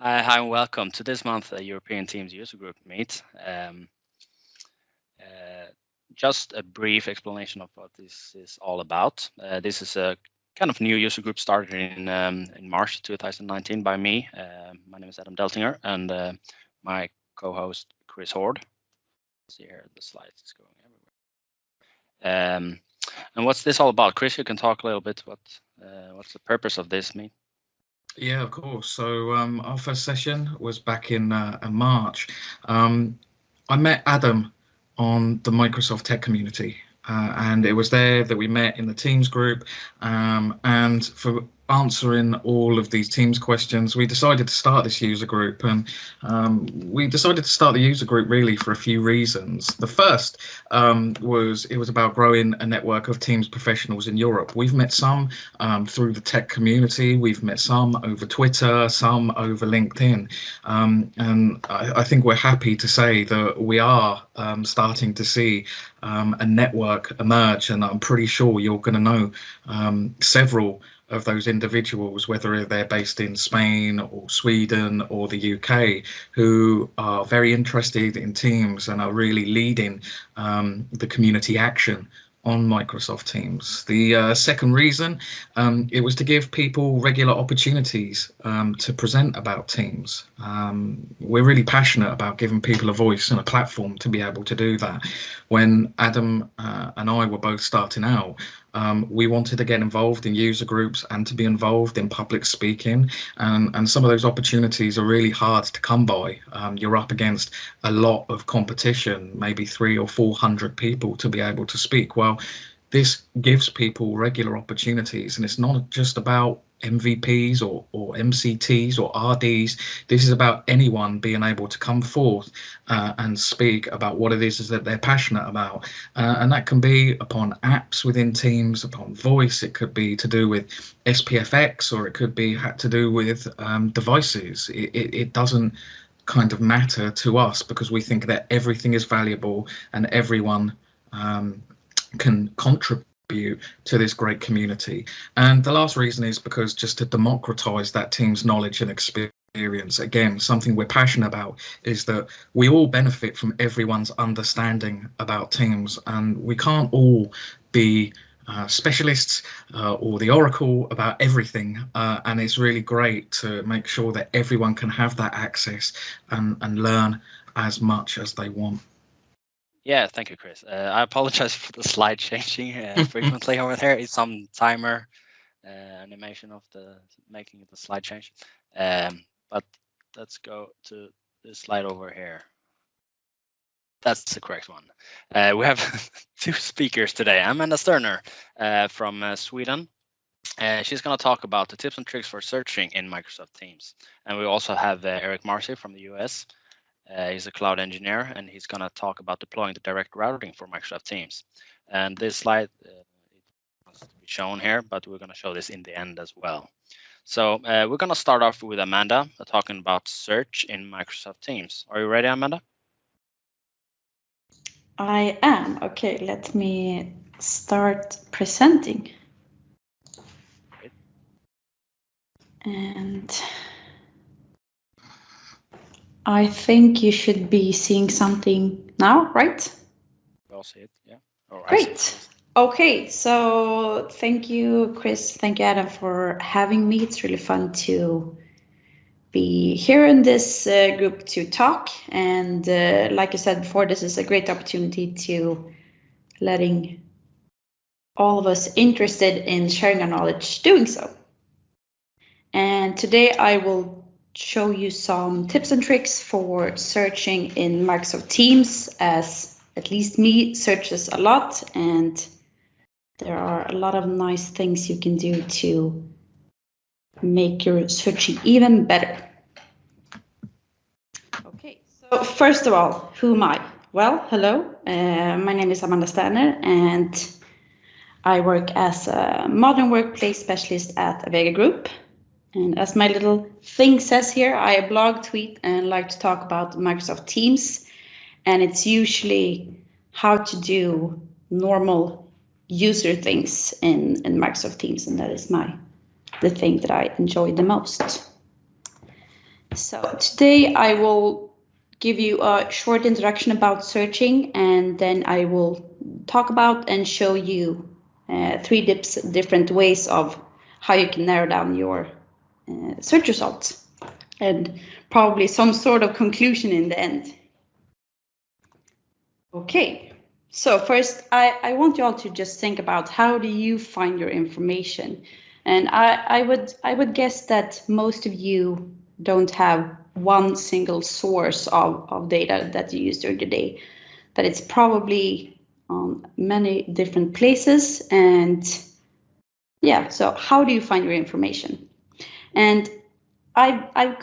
Hi and welcome to this month's European Teams User Group Meet. Just a brief explanation of what this is all about. This is a kind of new user group started in March 2019 by me. My name is Adam Deltinger and my co-host Chris Hord. See here, the slides is going everywhere. And what's this all about? Chris, you can talk a little bit. What's the purpose of this meet? Yeah, of course. So our first session was back in March. I met Adam on the Microsoft Tech community, and it was there that we met in the Teams group. And for answering all of these Teams questions, we decided to start this user group. And we decided to start the user group really for a few reasons. The first was about growing a network of Teams professionals in Europe. We've met some through the tech community. We've met some over Twitter, some over LinkedIn. And I think we're happy to say that we are starting to see a network emerge, and I'm pretty sure you're going to know several of those individuals, whether they're based in Spain or Sweden or the UK, who are very interested in Teams and are really leading the community action on Microsoft Teams. The second reason, it was to give people regular opportunities to present about Teams. We're really passionate about giving people a voice and a platform to be able to do that. When Adam and I were both starting out, we wanted to get involved in user groups and to be involved in public speaking, and some of those opportunities are really hard to come by. You're up against a lot of competition, maybe 300 or 400 people to be able to speak. Well, this gives people regular opportunities, and it's not just about MVPs or MCTs or RDs. This is about anyone being able to come forth and speak about what it is that they're passionate about. And that can be upon apps within Teams, upon voice. It could be to do with SPFX, or it could be to do with devices. It doesn't kind of matter to us, because we think that everything is valuable and everyone can contribute to this great community. And the last reason is because just to democratize that Team's knowledge and experience. Again, something we're passionate about is that we all benefit from everyone's understanding about Teams, and we can't all be specialists or the oracle about everything, and it's really great to make sure that everyone can have that access and learn as much as they want. Yeah, thank you, Chris. I apologize for the slide changing frequently over there. It's some timer animation of the making the slide change. But let's go to this slide over here. That's the correct one. We have two speakers today. Amanda Sterner from Sweden. She's going to talk about the tips and tricks for searching in Microsoft Teams. And we also have Eric Marsi from the US. He's a cloud engineer, and he's going to talk about deploying the direct routing for Microsoft Teams. And this slide wants to be shown here, but we're going to show this in the end as well. So we're going to start off with Amanda talking about search in Microsoft Teams. Are you ready, Amanda? I am. Okay, let me start presenting. Great. And I think you should be seeing something now, right? We'll see it, yeah. All right. Great. Okay, so thank you, Chris. Thank you, Adam, for having me. It's really fun to be here in this group to talk. And like I said before, this is a great opportunity to letting all of us interested in sharing our knowledge doing so. And today I will show you some tips and tricks for searching in Microsoft Teams, as at least me searches a lot, and there are a lot of nice things you can do to make your searching even better. Okay, so first of all, who am I? Well, hello, my name is Amanda Sterner, and I work as a modern workplace specialist at Avega Group. And as my little thing says here, I blog, tweet, and like to talk about Microsoft Teams. And it's usually how to do normal user things in Microsoft Teams. And that is the thing that I enjoy the most. So today I will give you a short introduction about searching, and then I will talk about and show you three different ways of how you can narrow down your search results, and probably some sort of conclusion in the end. Okay, so first I want you all to just think about how do you find your information, and I would guess that most of you don't have one single source of data that you use during the day, that it's probably on many different places. And yeah, so how do you find your information? And I've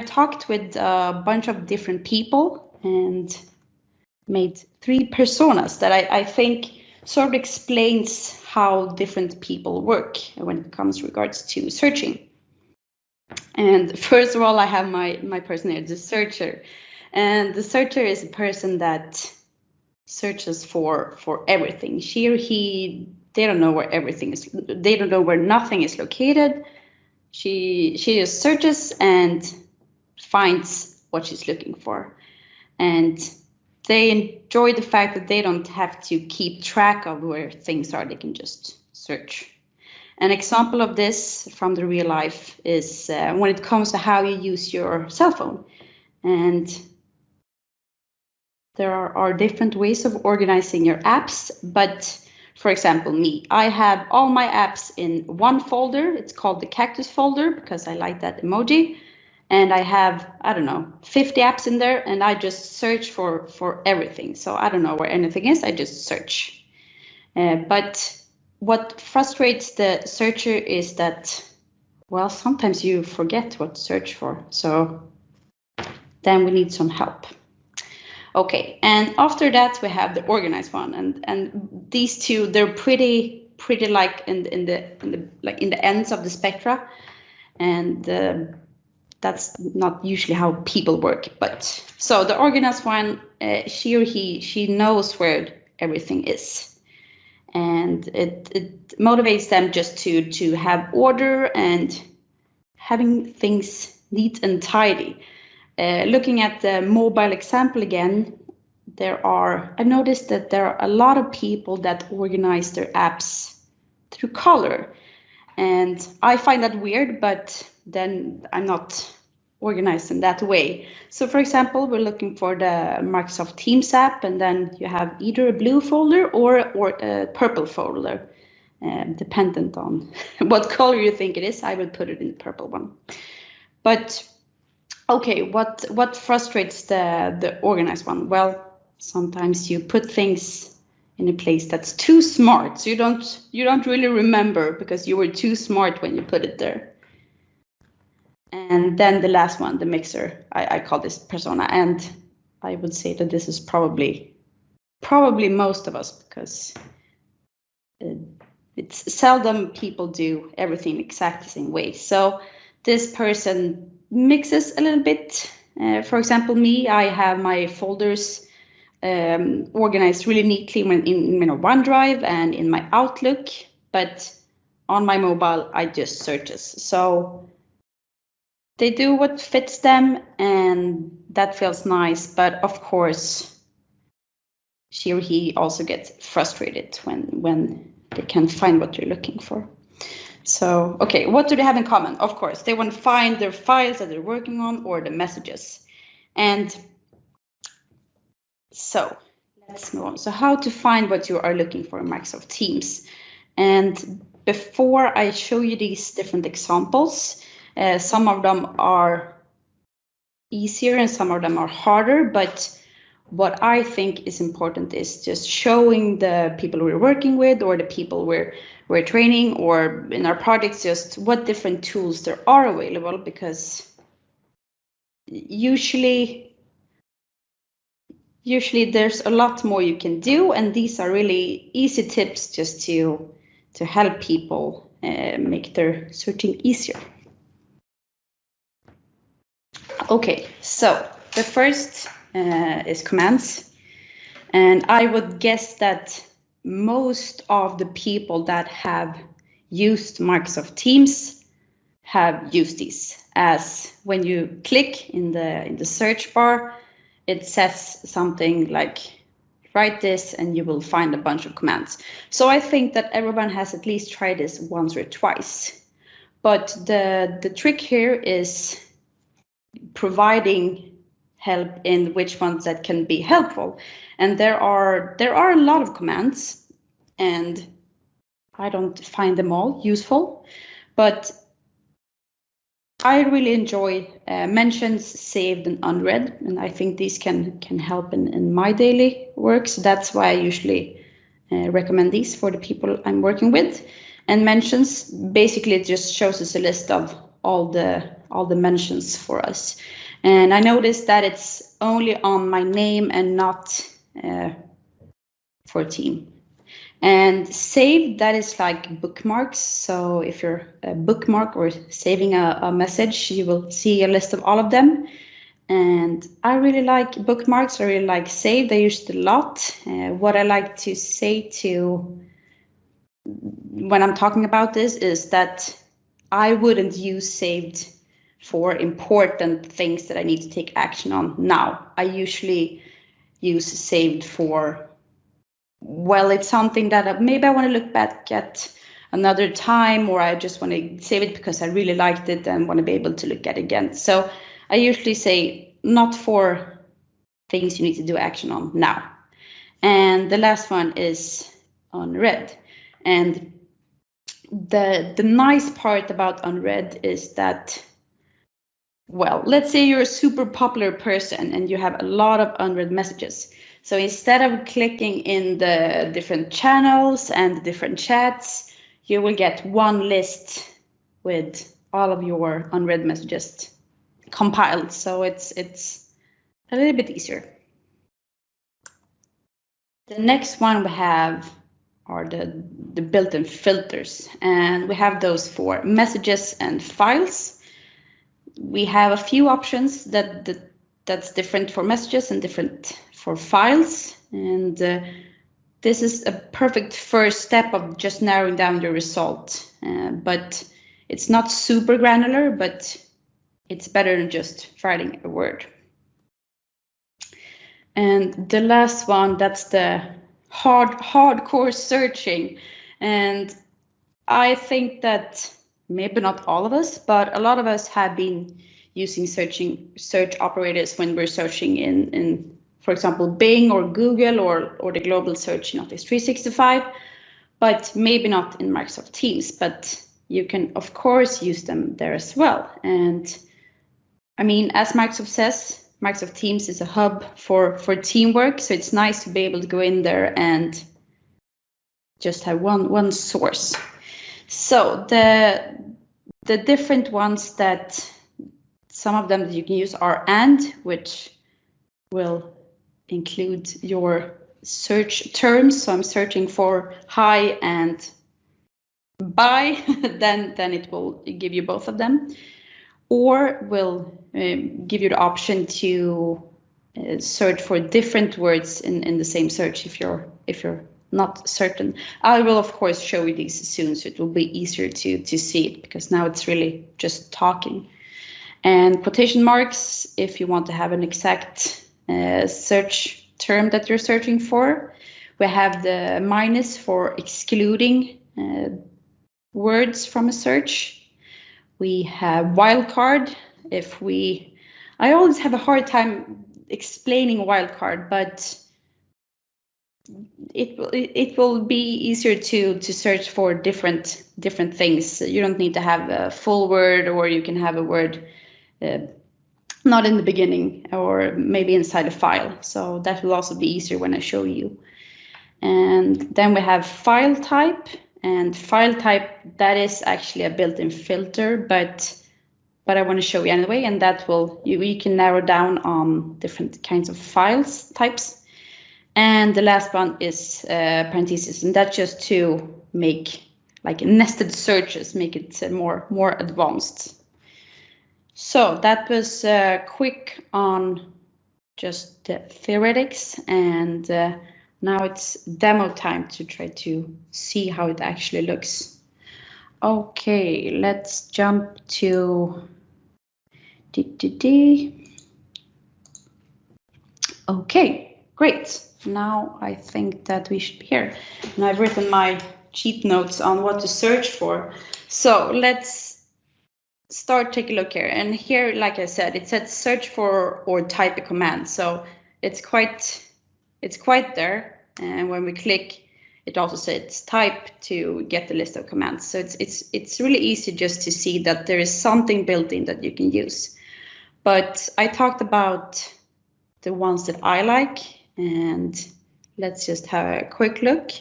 talked with a bunch of different people and made three personas that I think sort of explains how different people work when it comes regards to searching. And first of all, I have my person here, the searcher. And the searcher is a person that searches for everything. She or he, they don't know where everything is, they don't know where nothing is located. She just searches and finds what she's looking for. And they enjoy the fact that they don't have to keep track of where things are. They can just search. An example of this from the real life is when it comes to how you use your cell phone. And there are different ways of organizing your apps. But for example, me, I have all my apps in one folder. It's called the cactus folder because I like that emoji. And I have, I don't know, 50 apps in there, and I just search for everything. So I don't know where anything is, I just search. But what frustrates the searcher is that, well, sometimes you forget what to search for. So then we need some help. Okay, and after that we have the organized one, and these two, they're pretty like in the ends of the spectra, and that's not usually how people work. But so the organized one, she or she knows where everything is, and it motivates them just to have order and having things neat and tidy. Looking at the mobile example again, I've noticed that there are a lot of people that organize their apps through color. And I find that weird, but then I'm not organized in that way. So for example, we're looking for the Microsoft Teams app, and then you have either a blue folder or a purple folder, dependent on what color you think it is. I will put it in the purple one. But okay, what frustrates the organized one? Well, sometimes you put things in a place that's too smart, so you don't really remember because you were too smart when you put it there. And then the last one, the mixer, I call this persona, and I would say that this is probably most of us, because it's seldom people do everything exactly the same way. So this person mixes a little bit. For example, me, I have my folders organized really neatly in OneDrive and in my Outlook, but on my mobile, I just searches. So they do what fits them, and that feels nice. But of course, she or he also gets frustrated when they can't find what they're looking for. So, okay, what do they have in common? Of course, they want to find their files that they're working on or the messages. And so let's move on. So how to find what you are looking for in Microsoft Teams. And before I show you these different examples, some of them are easier and some of them are harder, but what I think is important is just showing the people we're working with or the people we're training or in our projects just what different tools there are available, because usually there's a lot more you can do, and these are really easy tips just to help people make their searching easier. Okay, so the first is commands, and I would guess that most of the people that have used Microsoft Teams have used these, as when you click in the search bar, it says something like, write this and you will find a bunch of commands. So I think that everyone has at least tried this once or twice. But the trick here is providing help in which ones that can be helpful. And there are a lot of commands, and I don't find them all useful, but I really enjoy mentions, saved, and unread, and I think these can help in my daily work. So that's why I usually recommend these for the people I'm working with. And mentions basically just shows us a list of all the mentions for us. And I noticed that it's only on my name and not for team. And save, that is like bookmarks. So if you're a bookmark or saving a message, you will see a list of all of them. And I really like bookmarks. I really like saved. I use it a lot. What I like to say to when I'm talking about this is that I wouldn't use saved for important things that I need to take action on now. I usually use saved for, well, it's something that maybe I want to look back at another time, or I just want to save it because I really liked it and want to be able to look at it again. So I usually say not for things you need to do action on now. And the last one is unread. And the nice part about unread is that, well, let's say you're a super popular person and you have a lot of unread messages. So instead of clicking in the different channels and the different chats, you will get one list with all of your unread messages compiled. So it's a little bit easier. The next one we have are the built-in filters, and we have those for messages and files. We have a few options that's different for messages and different for files, and this is a perfect first step of just narrowing down your result. But it's not super granular, but it's better than just writing a word. And the last one, that's the hardcore searching. And I think that maybe not all of us, but a lot of us have been using search operators when we're searching in, for example, Bing or Google or the global search in Office 365, but maybe not in Microsoft Teams. But you can, of course, use them there as well. And I mean, as Microsoft says, Microsoft Teams is a hub for teamwork, so it's nice to be able to go in there and just have one source. So the different ones, that some of them that you can use are and, which will include your search terms. So I'm searching for hi and bye, then it will give you both of them, or will give you the option to search for different words in the same search if you're not certain. I will of course show you these soon, so it will be easier to see it, because now it's really just talking. And quotation marks if you want to have an exact search term that you're searching for. We have the minus for excluding words from a search. We have wildcard if I always have a hard time explaining wildcard, but it will be easier to search for different things. You don't need to have a full word, or you can have a word not in the beginning, or maybe inside a file. So that will also be easier when I show you. And then we have file type, and file type, that is actually a built-in filter, but I want to show you anyway, and that will you can narrow down on different kinds of files types. And the last one is parentheses, and that's just to make like nested searches, make it more advanced. So that was quick on just the theoretics, and now it's demo time to try to see how it actually looks. Okay, let's jump to Okay, great. Now I think that we should be here. And I've written my cheat notes on what to search for. So let's start, take a look here. And here, like I said, it said search for or type a command. So it's quite there. And when we click, it also says type to get the list of commands. So it's really easy just to see that there is something built in that you can use. But I talked about the ones that I like, and let's just have a quick look.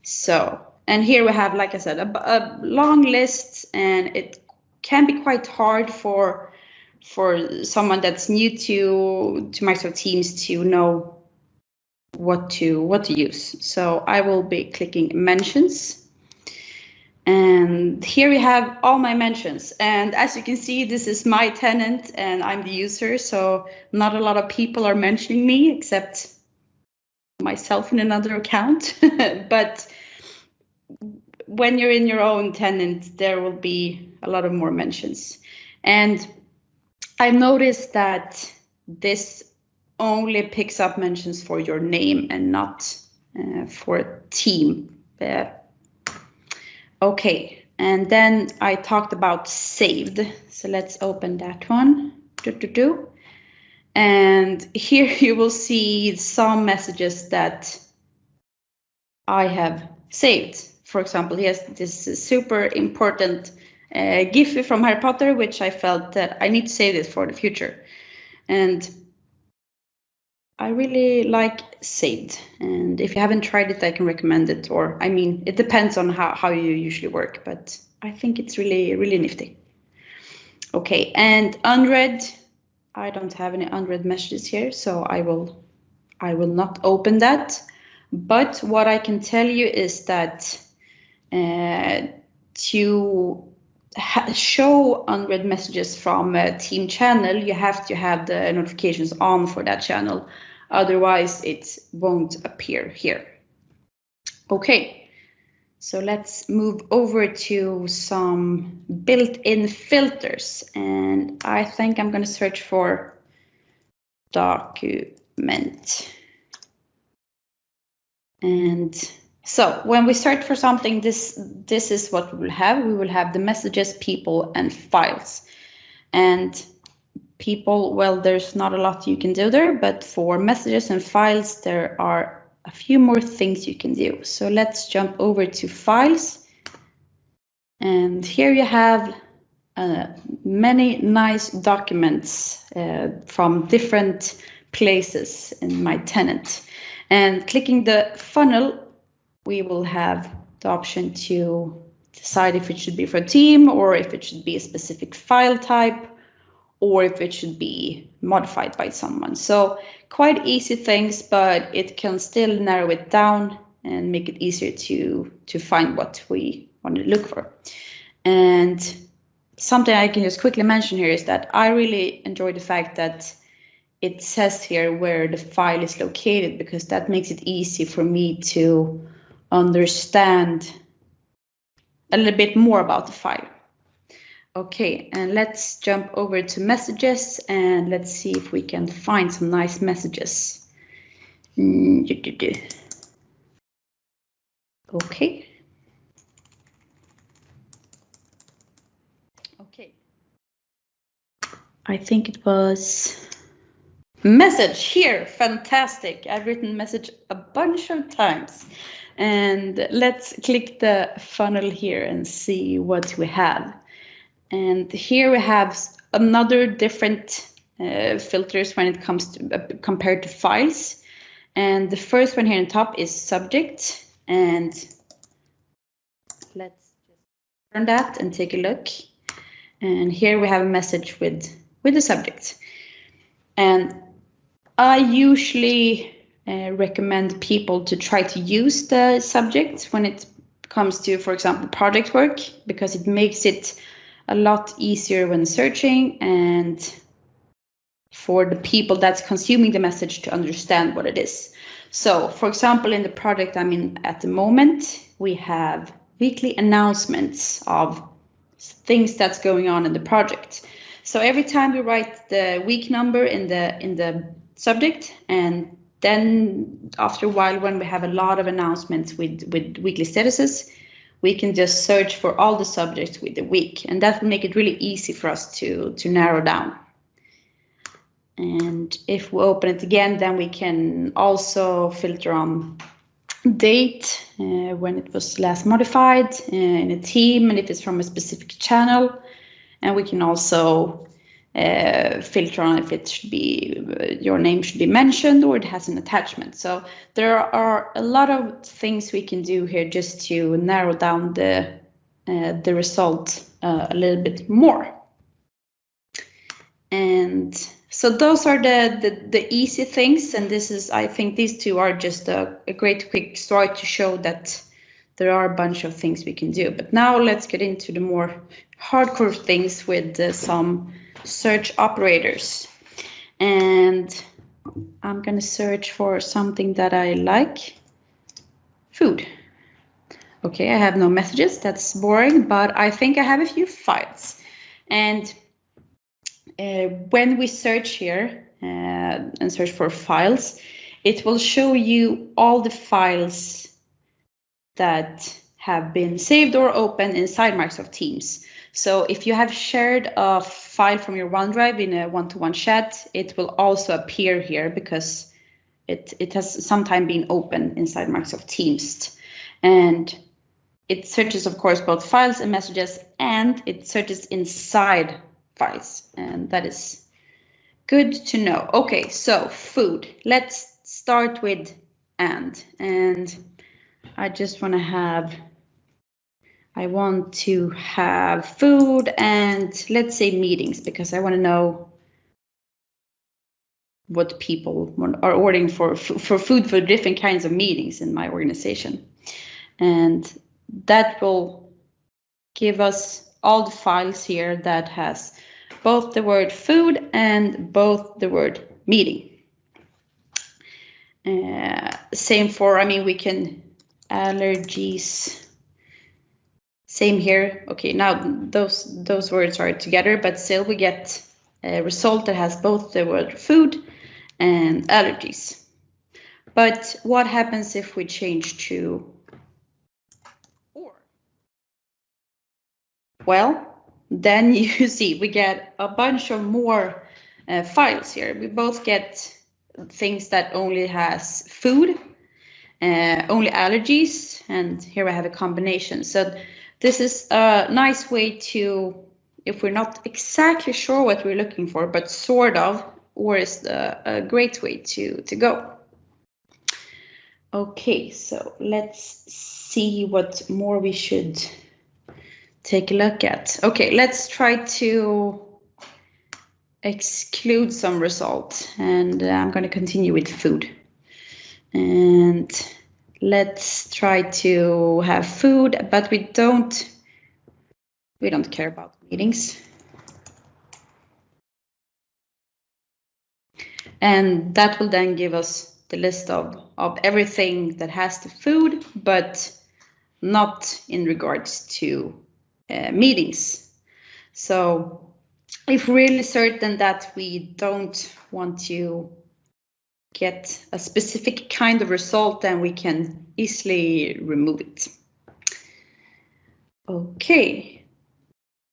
So, and here we have, like I said, a long list, and it can be quite hard for someone that's new to Microsoft Teams to know what to use. So I will be clicking mentions. And here we have all my mentions. And as you can see, this is my tenant and I'm the user. So not a lot of people are mentioning me except myself in another account. But when you're in your own tenant, there will be a lot of more mentions. And I noticed that this only picks up mentions for your name and not for a team. Okay, and then I talked about saved. So let's open that one. And here you will see some messages that I have saved. For example, here's this super important GIF from Harry Potter, which I felt that I need to save this for the future. And I really like saved, and if you haven't tried it, I can recommend it. Or, I mean, it depends on how you usually work, but I think it's really nifty. Okay, and unread, I don't have any unread messages here, so I will not open that. But what I can tell you is that to show unread messages from a team channel, you have to have the notifications on for that channel. Otherwise, it won't appear here. Okay, so let's move over to some built-in filters. And I think I'm going to search for document. And so when we search for something, this is what we will have. We will have the messages, people, and files. And people, well, there's not a lot you can do there, but for messages and files, there are a few more things you can do. So let's jump over to files. And here you have many nice documents from different places in my tenant. And clicking the funnel, we will have the option to decide if it should be for a team or if it should be a specific file type or if it should be modified by someone. So quite easy things, but it can still narrow it down and make it easier to find what we want to look for. And something I can just quickly mention here is that I really enjoy the fact that it says here where the file is located, because that makes it easy for me to understand a little bit more about the file. Okay, and let's jump over to messages and let's see if we can find some nice messages. Okay. Okay. I think it was message here. Fantastic. I've written message a bunch of times. And let's click the funnel here and see what we have. And here we have another different filters when it comes to compared to files. And the first one here on top is subject. And let's just turn that and take a look. And here we have a message with the subject. And I usually recommend people to try to use the subject when it comes to, for example, project work, because it makes it a lot easier when searching and for the people that's consuming the message to understand what it is. So, for example, in the project I'm in at the moment, we have weekly announcements of things that's going on in the project. So every time we write the week number in the subject, and then after a while, when we have a lot of announcements with weekly statuses, we can just search for all the subjects with the week, and that will make it really easy for us to narrow down. And if we open it again, then we can also filter on date, when it was last modified in a team, and if it's from a specific channel. And we can also filter on if it should be your name should be mentioned or it has an attachment. So there are a lot of things we can do here just to narrow down the result a little bit more. And so those are the easy things, and this is, I think these two are just a great quick start to show that there are a bunch of things we can do. But now let's get into the more hardcore things with some search operators. And I'm going to search for something that I like. Food. Okay, I have no messages. That's boring, but I think I have a few files. And when we search here and search for files, it will show you all the files that have been saved or opened inside Microsoft Teams. So if you have shared a file from your OneDrive in a one-to-one chat, it will also appear here because it has sometime been open inside Microsoft Teams. And it searches, of course, both files and messages, and it searches inside files, and that is good to know. Okay, so food. Let's start with and I just want to have, I want to have food and let's say meetings, because I want to know what people are ordering for food for different kinds of meetings in my organization. And that will give us all the files here that has both the word food and both the word meeting. Same for, I mean, we can allergies. Same here. Okay, now those words are together, but still we get a result that has both the word food and allergies. But what happens if we change to or? Well, then you see we get a bunch of more files here. We both get things that only has food, only allergies, and here I have a combination. So this is a nice way to, if we're not exactly sure what we're looking for, but sort of, or is a great way to go. Okay, so let's see what more we should take a look at. Okay, let's try to exclude some results, and I'm going to continue with food. And let's try to have food, but we don't care about meetings. And that will then give us the list of everything that has the food, but not in regards to meetings. So if we're really certain that we don't want to get a specific kind of result, then we can easily remove it. Okay,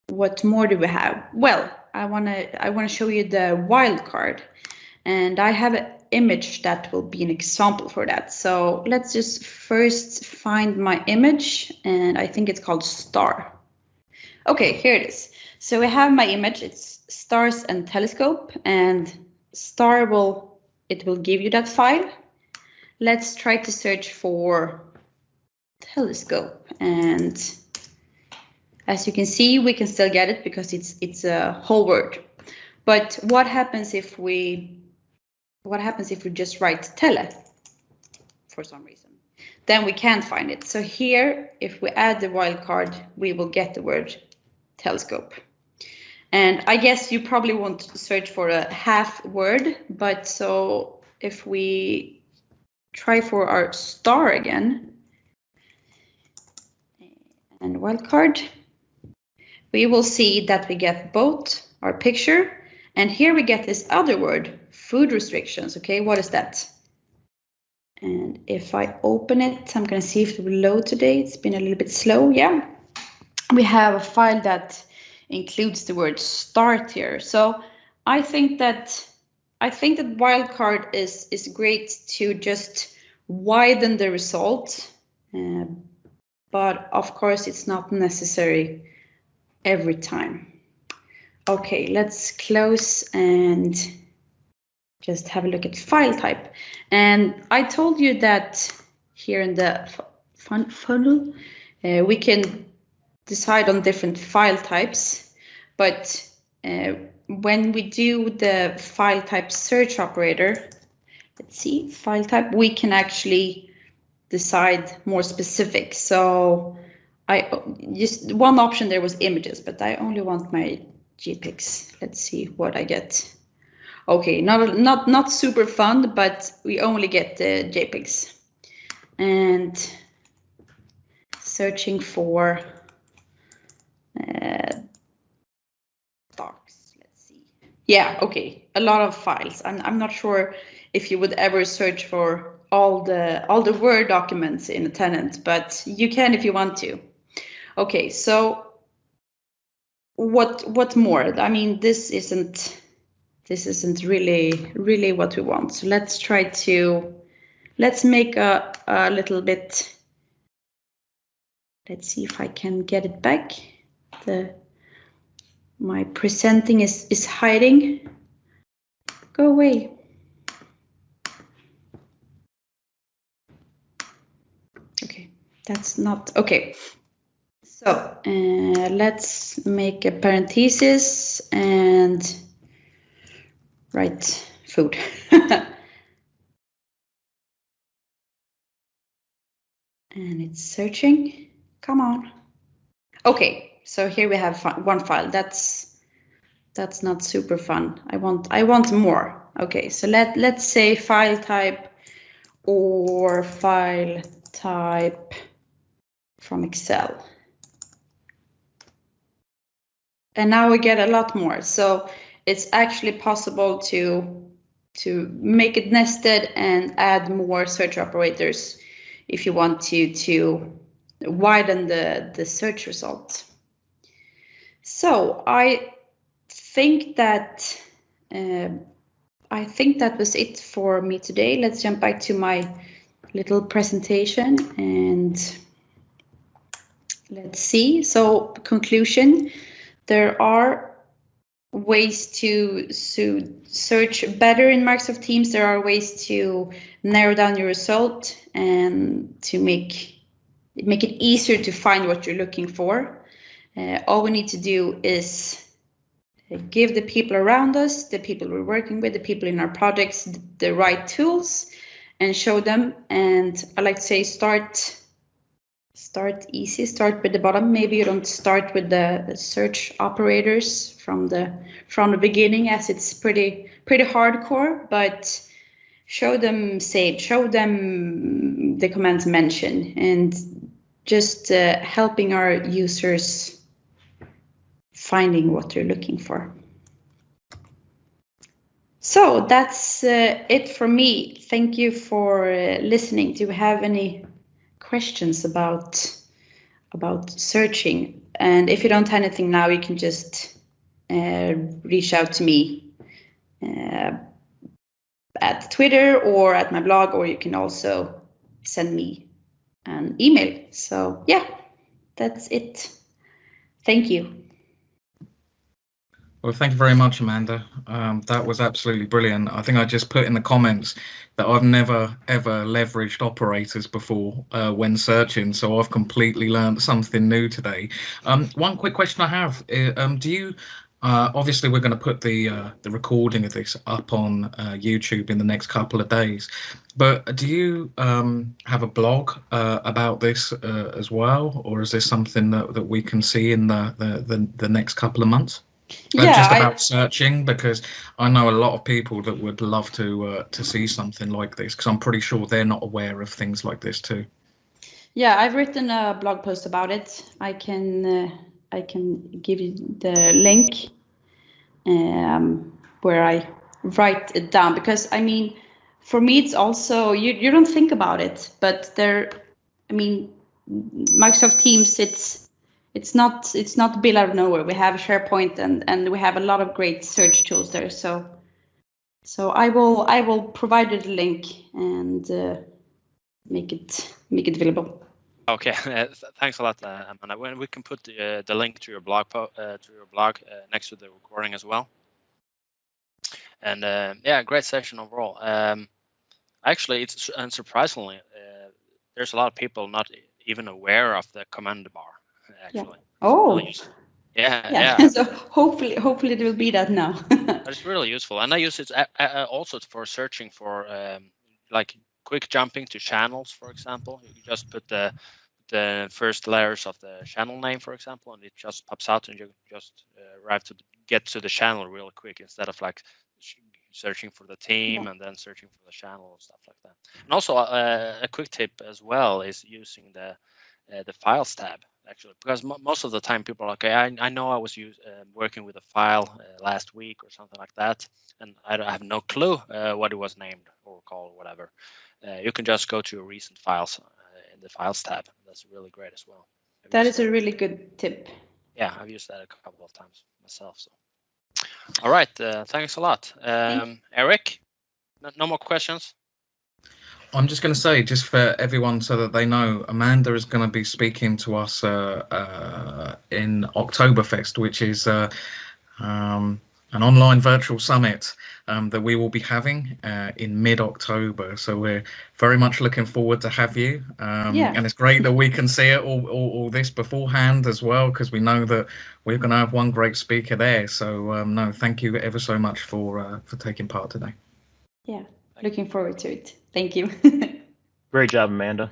what more do we have? Well, I wanna show you the wildcard, and I have an image that will be an example for that. So let's just first find my image, and I think it's called star. Okay, here it is. So we have my image, it's stars and telescope, and star will give you that file. Let's try to search for telescope, and as you can see, we can still get it because it's a whole word. But what happens if we just write tele for some reason? Then we can't find it. So here, if we add the wildcard, we will get the word telescope. And I guess you probably want to search for a half word, but so if we try for our star again, and wildcard, we will see that we get both our picture, and here we get this other word, food restrictions. Okay, what is that? And if I open it, I'm going to see if it will load today. It's been a little bit slow. Yeah, we have a file that includes the word start here. So I think that wildcard is great to just widen the result, but of course it's not necessary every time. Okay, let's close and just have a look at file type. And I told you that here in the funnel, we can decide on different file types, but when we do the file type search operator, let's see, file type, we can actually decide more specific. So I just one option there was images, but I only want my JPEGs. Let's see what I get. Okay, not super fun, but we only get the JPEGs. And searching for docs. Let's see. Yeah, okay, a lot of files. I'm not sure if you would ever search for all the Word documents in a tenant, but you can if you want to. Okay, so what more? I mean, this isn't really what we want. So let's make a little bit. Let's see if I can get it back. My presenting is hiding. Go away. Okay, that's not okay. So let's make a parenthesis and write food. And it's searching. Come on. Okay, so here we have one file. That's not super fun. I want more. Okay, so let's say file type or file type from Excel. And now we get a lot more. So it's actually possible to make it nested and add more search operators if you want to widen the search result. So I think that was it for me today. Let's jump back to my little presentation and let's see. So conclusion, there are ways to search better in Microsoft Teams. There are ways to narrow down your result and to make it easier to find what you're looking for. All we need to do is give the people around us, the people we're working with, the people in our projects, the right tools and show them. And I like to say start easy, start with the bottom. Maybe you don't start with the search operators from the beginning, as it's pretty hardcore, but show them Sage, show them the commands mentioned, and just helping our users finding what they're looking for. So that's it for me. Thank you for listening. Do you have any questions about searching? And if you don't have anything now, you can just reach out to me at Twitter or at my blog, or you can also send me an email. So yeah, that's it. Thank you. Well, thank you very much, Amanda. That was absolutely brilliant. I think I just put in the comments that I've never, ever leveraged operators before when searching, so I've completely learned something new today. One quick question I have, do you, obviously we're going to put the recording of this up on YouTube in the next couple of days, but do you have a blog about this as well, or is this something that we can see in the next couple of months? Yeah, just about searching, because I know a lot of people that would love to see something like this, because I'm pretty sure they're not aware of things like this too. Yeah, I've written a blog post about it. I can give you the link where I write it down, because I mean, for me it's also, you don't think about it, but I mean, Microsoft Teams, it's not built out of nowhere. We have SharePoint and we have a lot of great search tools there. So I will provide you the link and make it available. Okay, thanks a lot, Amanda. When we can put the link to your blog next to the recording as well. And yeah, great session overall. Actually, and surprisingly, there's a lot of people not even aware of the command bar. Actually, yeah. Oh, really yeah. So hopefully it will be that now. But it's really useful, and I use it also for searching for like quick jumping to channels, for example. You just put the first letters of the channel name, for example, and it just pops out, and you just get to the channel really quick, instead of like searching for the team and then searching for the channel and stuff like that. And also a quick tip as well is using the files tab, actually, because most of the time people are like, okay, I know I was working with a file last week or something like that, and I have no clue what it was named or called or whatever. You can just go to your recent files in the files tab. That's really great as well. That is a really good tip. Yeah, I've used that a couple of times myself. So, all right, thanks a lot, Eric. No more questions. I'm just going to say, just for everyone so that they know, Amanda is going to be speaking to us in Oktoberfest, which is an online virtual summit that we will be having in mid-October. So we're very much looking forward to have you. And it's great that we can see it all this beforehand as well, because we know that we're going to have one great speaker there. So no, thank you ever so much for taking part today. Yeah, looking forward to it. Thank you. Great job, Amanda.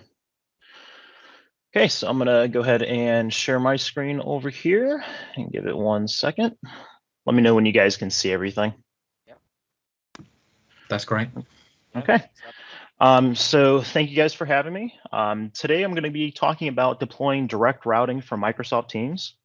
Okay, so I'm gonna go ahead and share my screen over here and give it 1 second. Let me know when you guys can see everything. Yeah. That's great. Okay. So thank you guys for having me. Today I'm going to be talking about deploying direct routing for Microsoft Teams.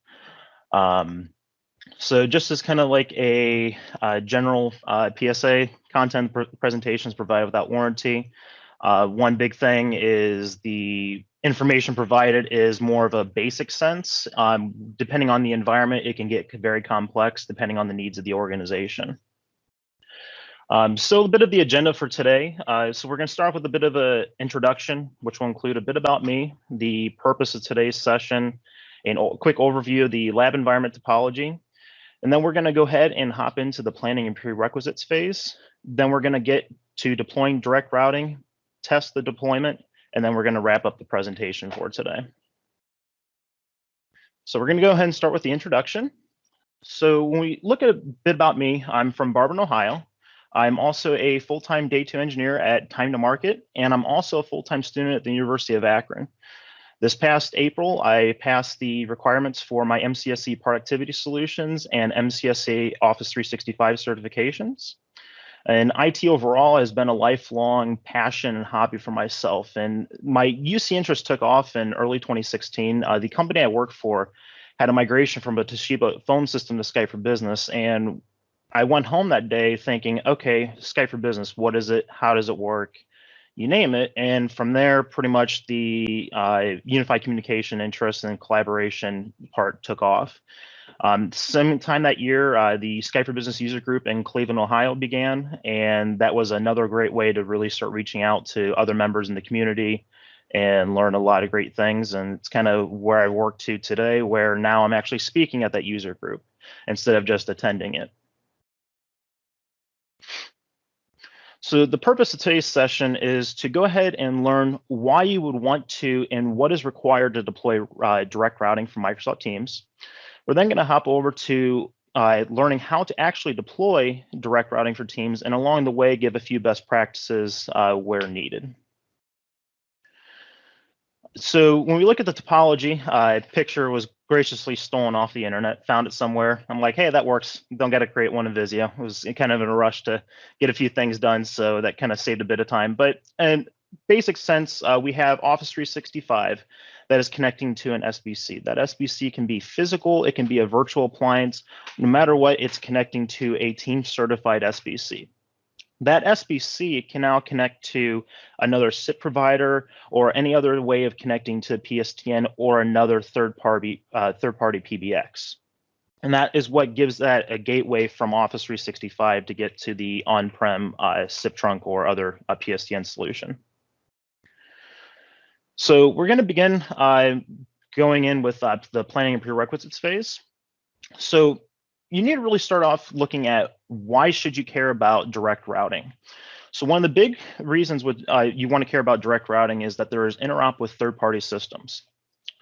So just as kind of like a general PSA, content presentations provided without warranty. One big thing is the information provided is more of a basic sense. Depending on the environment, it can get very complex depending on the needs of the organization. So a bit of the agenda for today. So we're going to start with a bit of an introduction, which will include a bit about me, the purpose of today's session, and a quick overview of the lab environment topology. And then we're going to go ahead and hop into the planning and prerequisites phase. Then we're going to get to deploying direct routing, test the deployment, and then we're going to wrap up the presentation for today. So we're going to go ahead and start with the introduction. So when we look at a bit about me, I'm from Barberton, Ohio. I'm also a full-time day 2 engineer at Time to Market, and I'm also a full-time student at the University of Akron. This past April, I passed the requirements for my MCSE Productivity Solutions and MCSE Office 365 certifications. And IT overall has been a lifelong passion and hobby for myself. And my UC interest took off in early 2016. The company I worked for had a migration from a Toshiba phone system to Skype for Business. And I went home that day thinking, okay, Skype for Business, what is it? How does it work? You name it. And from there, pretty much the unified communication interest and collaboration part took off. Same time that year, the Skype for Business user group in Cleveland, Ohio began. And that was another great way to really start reaching out to other members in the community and learn a lot of great things. And it's kind of where I work to today, where now I'm actually speaking at that user group instead of just attending it. So the purpose of today's session is to go ahead and learn why you would want to and what is required to deploy direct routing from Microsoft Teams. We're then going to hop over to learning how to actually deploy direct routing for Teams, and along the way, give a few best practices where needed. So when we look at the topology, picture was graciously stolen off the internet, found it somewhere. I'm like, hey, that works. Don't got to create one in Visio. It was kind of in a rush to get a few things done, so that kind of saved a bit of time. And basic sense, we have Office 365 that is connecting to an SBC. That SBC can be physical, it can be a virtual appliance. No matter what, it's connecting to a Teams certified SBC. That SBC can now connect to another SIP provider or any other way of connecting to PSTN or another third-party PBX. And that is what gives that a gateway from Office 365 to get to the on-prem SIP trunk or other PSTN solution. So we're going to begin going in with the planning and prerequisites phase. So you need to really start off looking at why should you care about direct routing. So one of the big reasons you want to care about direct routing is that there is interop with third-party systems.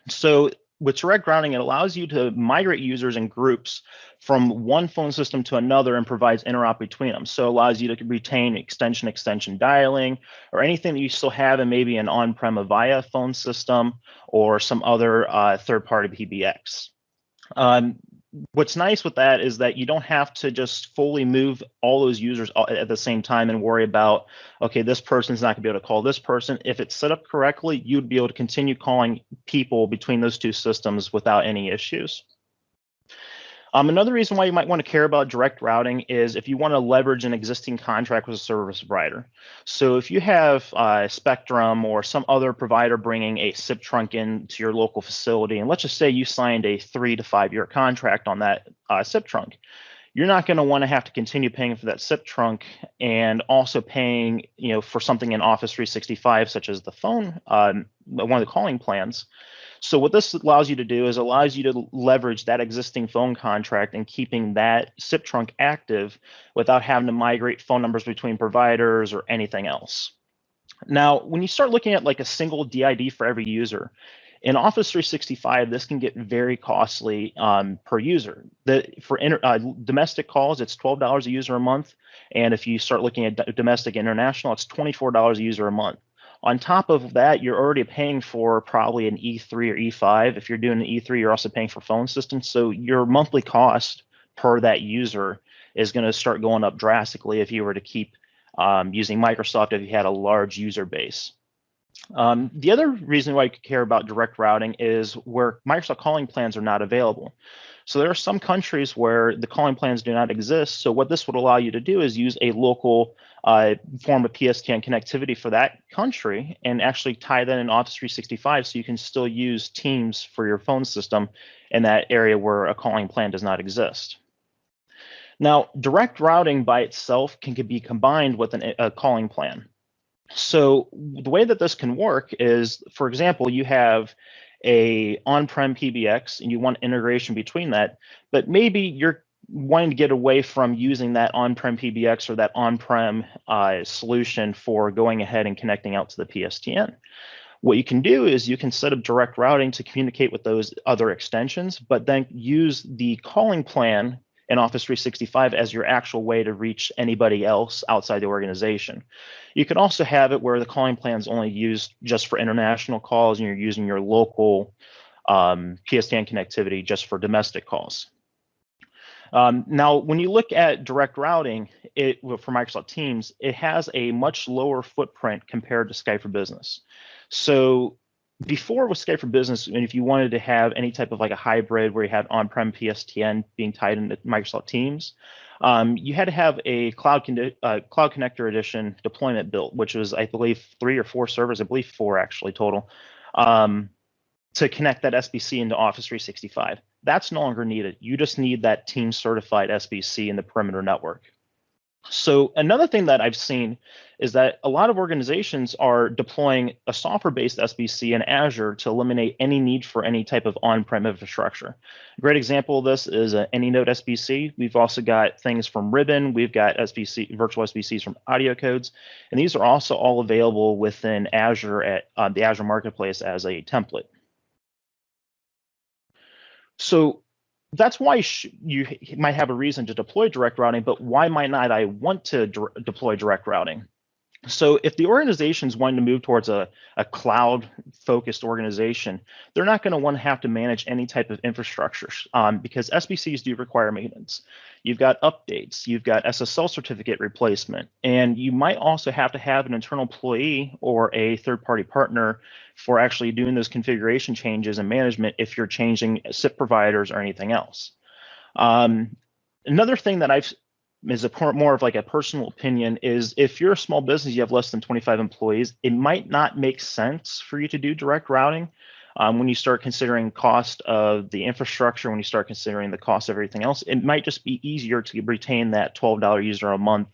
So with direct routing, it allows you to migrate users in groups from one phone system to another and provides interop between them. So it allows you to retain extension dialing or anything that you still have in maybe an on-prem Avaya phone system or some other third-party PBX. What's nice with that is that you don't have to just fully move all those users at the same time and worry about, okay, this person's not going to be able to call this person. If it's set up correctly, you'd be able to continue calling people between those two systems without any issues. Another reason why you might want to care about direct routing is if you want to leverage an existing contract with a service provider. So if you have Spectrum or some other provider bringing a SIP trunk into your local facility, and let's just say you signed a 3 to 5 year contract on that SIP trunk, you're not going to want to have to continue paying for that SIP trunk and also paying, for something in Office 365, such as the phone, one of the calling plans. So what this allows you to do is allows you to leverage that existing phone contract and keeping that SIP trunk active without having to migrate phone numbers between providers or anything else. Now, when you start looking at like a single DID for every user, in Office 365, this can get very costly per user. For domestic calls, it's $12 a user a month. And if you start looking at domestic international, it's $24 a user a month. On top of that, you're already paying for probably an E3 or E5. If you're doing an E3, you're also paying for phone systems. So your monthly cost per that user is going to start going up drastically if you were to keep using Microsoft if you had a large user base. The other reason why you could care about direct routing is where Microsoft calling plans are not available. So there are some countries where the calling plans do not exist. So what this would allow you to do is use a local form of PSTN connectivity for that country and actually tie that in Office 365 so you can still use Teams for your phone system in that area where a calling plan does not exist. Now, direct routing by itself can be combined with a calling plan. So the way that this can work is, for example, you have a on-prem PBX and you want integration between that, but maybe you're wanting to get away from using that on-prem PBX or that on-prem solution for going ahead and connecting out to the PSTN. What you can do is you can set up direct routing to communicate with those other extensions, but then use the calling plan in Office 365 as your actual way to reach anybody else outside the organization. You can also have it where the calling plan is only used just for international calls and you're using your local PSTN connectivity just for domestic calls. Now, when you look at direct routing for Microsoft Teams, it has a much lower footprint compared to Skype for Business. So before with Skype for Business, and if you wanted to have any type of like a hybrid where you had on-prem PSTN being tied into Microsoft Teams, you had to have a Cloud Connector Edition deployment built, which was, I believe, 3 or 4 servers, I believe 4 actually total, to connect that SBC into Office 365. That's no longer needed. You just need that Teams certified SBC in the perimeter network. So another thing that I've seen is that a lot of organizations are deploying a software-based SBC in Azure to eliminate any need for any type of on-prem infrastructure. A great example of this is AnyNote SBC. We've also got things from Ribbon. We've got virtual SBCs from Audio Codes, and these are also all available within Azure at the Azure Marketplace as a template. So that's why you might have a reason to deploy direct routing, but why might not I want to deploy direct routing? So if the organization is wanting to move towards a cloud-focused organization, they're not going to want to have to manage any type of infrastructure because SBCs do require maintenance. You've got updates, you've got SSL certificate replacement, and you might also have to have an internal employee or a third-party partner for actually doing those configuration changes and management if you're changing SIP providers or anything else. Another thing that is more of like a personal opinion is if you're a small business, you have less than 25 employees, it might not make sense for you to do direct routing when you start considering cost of the infrastructure, when you start considering the cost of everything else. It might just be easier to retain that $12 user a month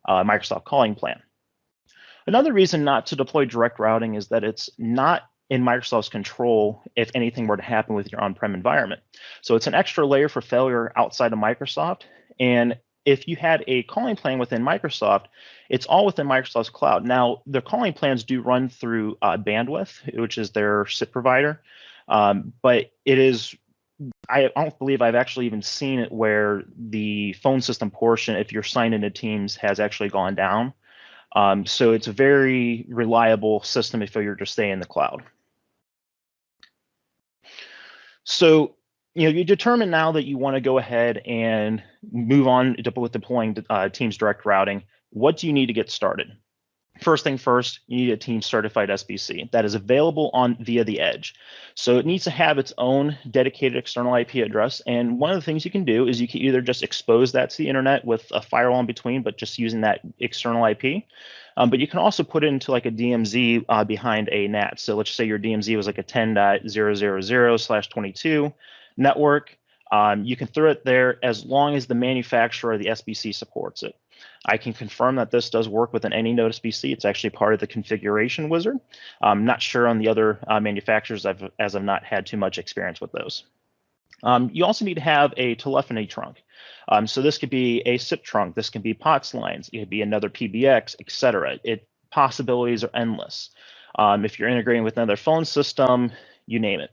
Microsoft calling plan. Another reason not to deploy direct routing is that it's not in Microsoft's control if anything were to happen with your on-prem environment. So it's an extra layer for failure outside of Microsoft. And if you had a calling plan within Microsoft, it's all within Microsoft's cloud. Now, their calling plans do run through Bandwidth, which is their SIP provider, but it is, I don't believe I've actually even seen it where the phone system portion, if you're signed into Teams, has actually gone down. So it's a very reliable system if you're to stay in the cloud. So you determine now that you want to go ahead and move on with deploying Teams direct routing. What do you need to get started? First thing first, you need a Teams certified SBC that is available via the edge. So it needs to have its own dedicated external IP address. And one of the things you can do is you can either just expose that to the internet with a firewall in between, but just using that external IP. But you can also put it into like a DMZ behind a NAT. So let's say your DMZ was like a 10.000/22 network. You can throw it there as long as the manufacturer of the SBC supports it. I can confirm that this does work with an any node SBC. It's actually part of the configuration wizard. I'm not sure on the other manufacturers as I've not had too much experience with those. You also need to have a telephony trunk. So this could be a SIP trunk. This can be POTS lines. It could be another PBX, etc. Possibilities are endless. If you're integrating with another phone system, you name it.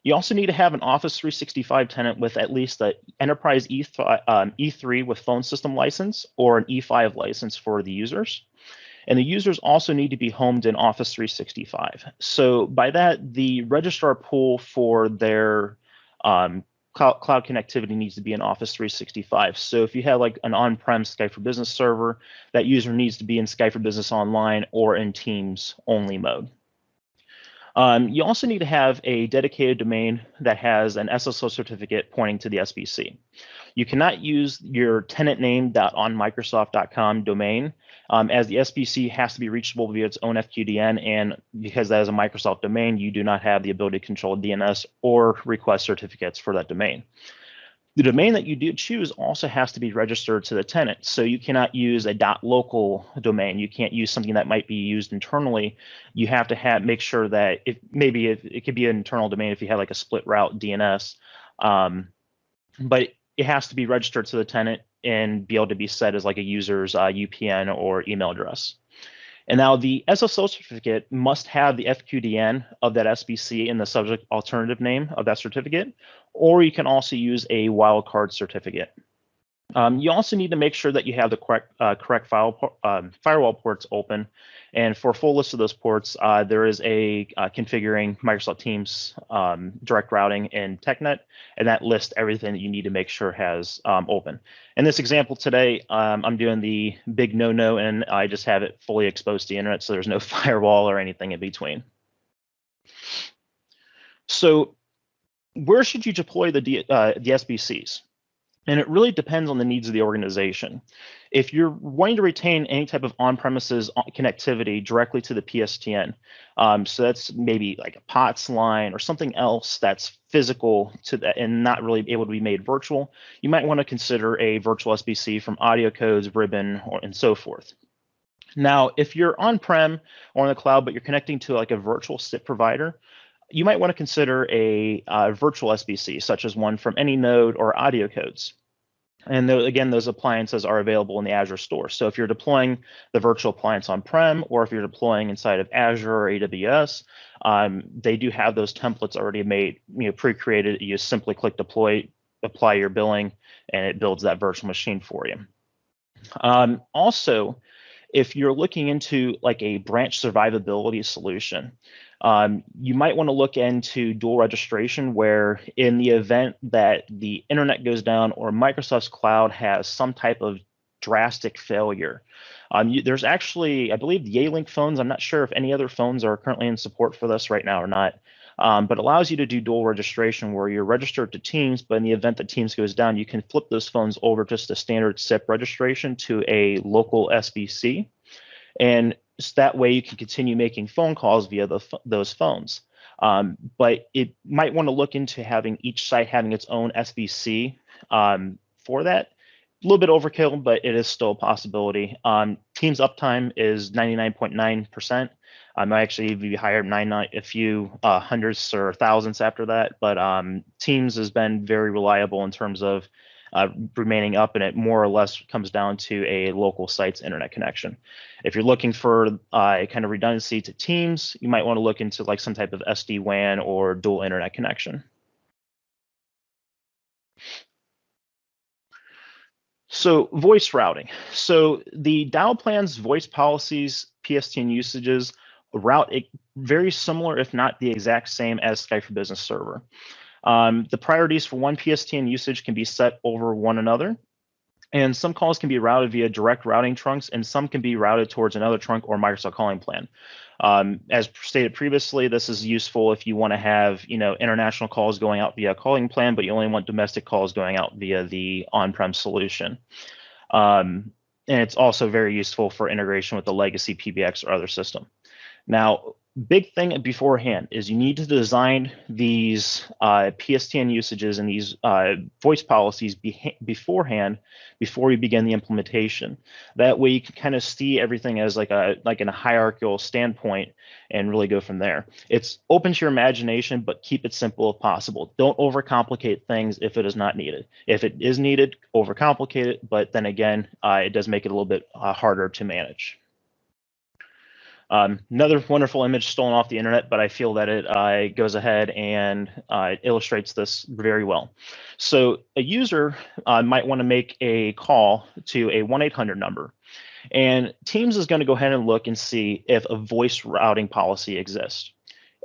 You also need to have an Office 365 tenant with at least an Enterprise E3 with phone system license or an E5 license for the users. And the users also need to be homed in Office 365. So by that, the registrar pool for their cloud connectivity needs to be in Office 365. So if you have like an on-prem Skype for Business server, that user needs to be in Skype for Business Online or in Teams only mode. You also need to have a dedicated domain that has an SSL certificate pointing to the SBC. You cannot use your tenant name.onmicrosoft.com domain as the SBC has to be reachable via its own FQDN, and because that is a Microsoft domain, you do not have the ability to control DNS or request certificates for that domain. The domain that you do choose also has to be registered to the tenant. So you cannot use a .local domain. You can't use something that might be used internally. You have to make sure that it could be an internal domain if you have like a split route DNS, but it has to be registered to the tenant and be able to be set as like a user's UPN or email address. And now the SSL certificate must have the FQDN of that SBC in the subject alternative name of that certificate, or you can also use a wildcard certificate. You also need to make sure that you have the correct firewall ports open. And for a full list of those ports, there is a configuring Microsoft Teams direct routing in TechNet, and that lists everything that you need to make sure has open. In this example today, I'm doing the big no-no, and I just have it fully exposed to the internet, so there's no firewall or anything in between. So where should you deploy the SBCs? And it really depends on the needs of the organization. If you're wanting to retain any type of on-premises connectivity directly to the PSTN, so that's maybe like a POTS line or something else that's physical to that and not really able to be made virtual, you might want to consider a virtual SBC from Audio Codes, Ribbon, and so forth. Now, if you're on-prem or in the cloud, but you're connecting to like a virtual SIP provider, you might want to consider a virtual SBC, such as one from any node or Audio Codes. And again, those appliances are available in the Azure store. So if you're deploying the virtual appliance on-prem, or if you're deploying inside of Azure or AWS, they do have those templates already made, pre-created. You just simply click deploy, apply your billing, and it builds that virtual machine for you. Also, If you're looking into like a branch survivability solution, you might want to look into dual registration, where in the event that the internet goes down or Microsoft's cloud has some type of drastic failure. There's actually, I believe, the Yealink phones. I'm not sure if any other phones are currently in support for this right now or not, but allows you to do dual registration where you're registered to Teams, but in the event that Teams goes down, you can flip those phones over just a standard SIP registration to a local SBC. And that way you can continue making phone calls via those phones. But it might want to look into having each site having its own SBC for that. A little bit overkill, but it is still a possibility. Teams uptime is 99.9%. I might actually be higher, a few hundreds or thousands after that. But Teams has been very reliable in terms of remaining up, and it more or less comes down to a local site's internet connection. If you're looking for a kind of redundancy to Teams, you might want to look into like some type of SD-WAN or dual internet connection. So voice routing. So the dial plans, voice policies, PSTN usages route very similar, if not the exact same as Skype for Business Server. The priorities for one PSTN usage can be set over one another, and some calls can be routed via direct routing trunks, and some can be routed towards another trunk or Microsoft calling plan. As stated previously, this is useful if you want to have international calls going out via a calling plan, but you only want domestic calls going out via the on-prem solution. And it's also very useful for integration with the legacy PBX or other system. Now, big thing beforehand is you need to design these PSTN usages and these voice policies beforehand before you begin the implementation. That way you can kind of see everything as like in a hierarchical standpoint and really go from there. It's open to your imagination, but keep it simple if possible. Don't overcomplicate things if it is not needed. If it is needed, overcomplicate it, but then again, it does make it a little bit harder to manage. Another wonderful image stolen off the internet, but I feel that it goes ahead and illustrates this very well. So a user might want to make a call to a 1-800 number, and Teams is going to go ahead and look and see if a voice routing policy exists.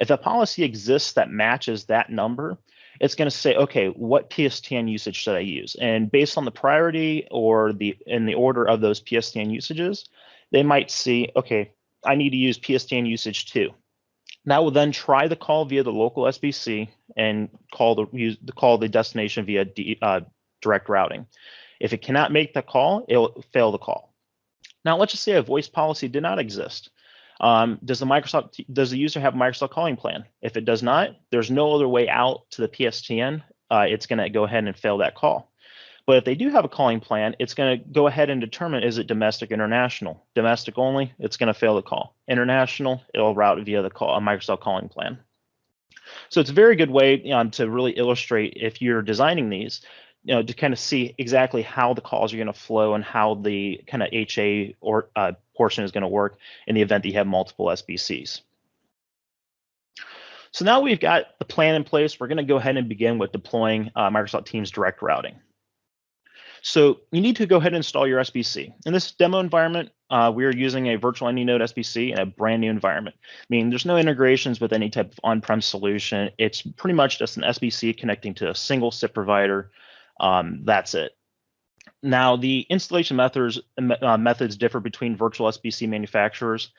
If a policy exists that matches that number, it's going to say, okay, what PSTN usage should I use? And based on the priority or in the order of those PSTN usages, they might see, okay, I need to use PSTN usage 2. That will then try the call via the local SBC and call the destination via direct routing. If it cannot make the call, it will fail the call. Now, let's just say a voice policy did not exist. Does the user have a Microsoft calling plan? If it does not, there's no other way out to the PSTN. It's going to go ahead and fail that call. But if they do have a calling plan, it's going to go ahead and determine, is it domestic or international? Domestic only, it's going to fail the call. International, it'll route via a Microsoft calling plan. So it's a very good way to really illustrate, if you're designing these, to kind of see exactly how the calls are going to flow and how the kind of HA or portion is going to work in the event that you have multiple SBCs. So now we've got the plan in place. We're going to go ahead and begin with deploying Microsoft Teams direct routing. So you need to go ahead and install your SBC. In this demo environment, we are using a virtual AnyNode SBC in a brand new environment, meaning there's no integrations with any type of on-prem solution. It's pretty much just an SBC connecting to a single SIP provider. That's it. Now, the installation methods differ between virtual SBC manufacturers.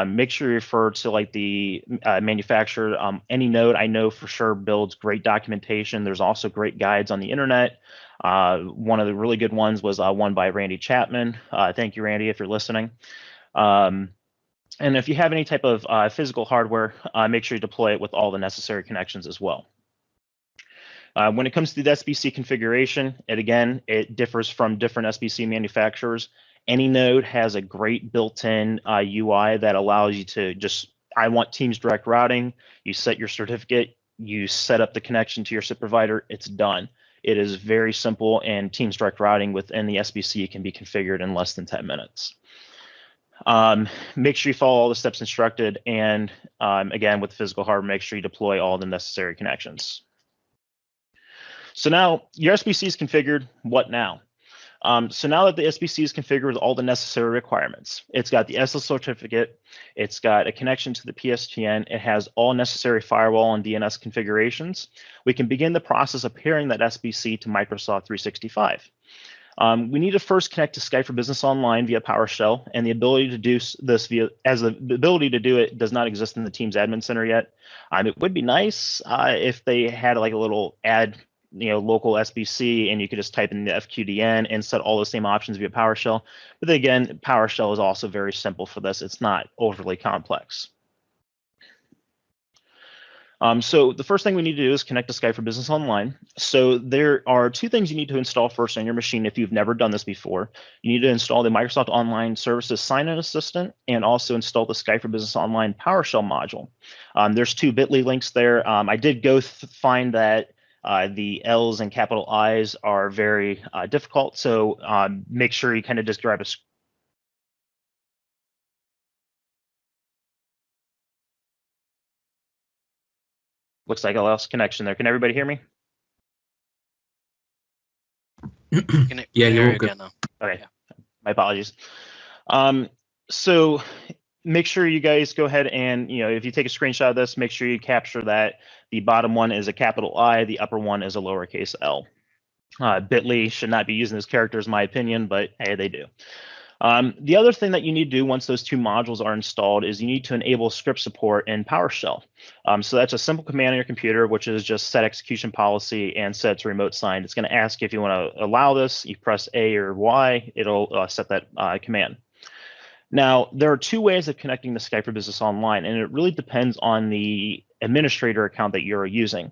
Make sure you refer to like the manufacturer. AnyNode, I know for sure, builds great documentation. There's also great guides on the internet. One of the really good ones was one by Randy Chapman. Thank you, Randy, if you're listening. And if you have any type of physical hardware, make sure you deploy it with all the necessary connections as well. When it comes to the SBC configuration, it differs from different SBC manufacturers. AnyNode has a great built-in UI that allows you to I want Teams direct routing. You set your certificate, you set up the connection to your SIP provider, it's done. It is very simple, and Teams direct routing within the SBC can be configured in less than 10 minutes. Make sure you follow all the steps instructed, and again, with physical hardware, make sure you deploy all the necessary connections. So now your SBC is configured. What now? So now that the SBC is configured with all the necessary requirements, it's got the SSL certificate, it's got a connection to the PSTN, it has all necessary firewall and DNS configurations, we can begin the process of pairing that SBC to Microsoft 365. We need to first connect to Skype for Business Online via PowerShell, and the ability to do this the ability to do it does not exist in the Teams Admin Center yet. It would be nice if they had like a little add, local SBC, and you could just type in the FQDN and set all the same options via PowerShell. But then again, PowerShell is also very simple for this. It's not overly complex. So the first thing we need to do is connect to Skype for Business Online. So there are two things you need to install first on your machine if you've never done this before. You need to install the Microsoft Online Services Sign-In Assistant and also install the Skype for Business Online PowerShell module. There's two bit.ly links there. I did go find that the L's and capital I's are very difficult, so make sure you kind of just grab a looks like I lost connection there. Can everybody hear me? Yeah, you're all good. now. Okay, my apologies. So make sure you guys go ahead and, if you take a screenshot of this, make sure you capture that the bottom one is a capital I, the upper one is a lowercase l. Bit.ly should not be using those characters, in my opinion, but hey, they do. The other thing that you need to do once those two modules are installed is you need to enable script support in PowerShell. So that's a simple command on your computer, which is just set execution policy and set to remote signed. It's going to ask if you want to allow this. You press A or Y, it'll set that command. Now, there are two ways of connecting to Skype for Business Online, and it really depends on the administrator account that you're using.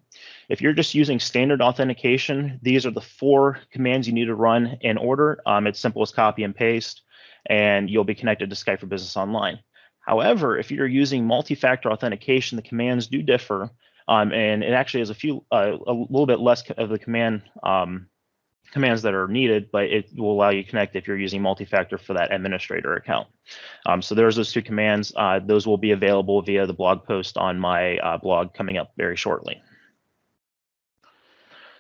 If you're just using standard authentication, these are the 4 commands you need to run in order. It's simple as copy and paste, and you'll be connected to Skype for Business Online. However, if you're using multi-factor authentication, the commands do differ, and it actually has a little bit less of the commands that are needed, but it will allow you to connect if you're using multi-factor for that administrator account. So there's those 2 commands. Those will be available via the blog post on my blog coming up very shortly.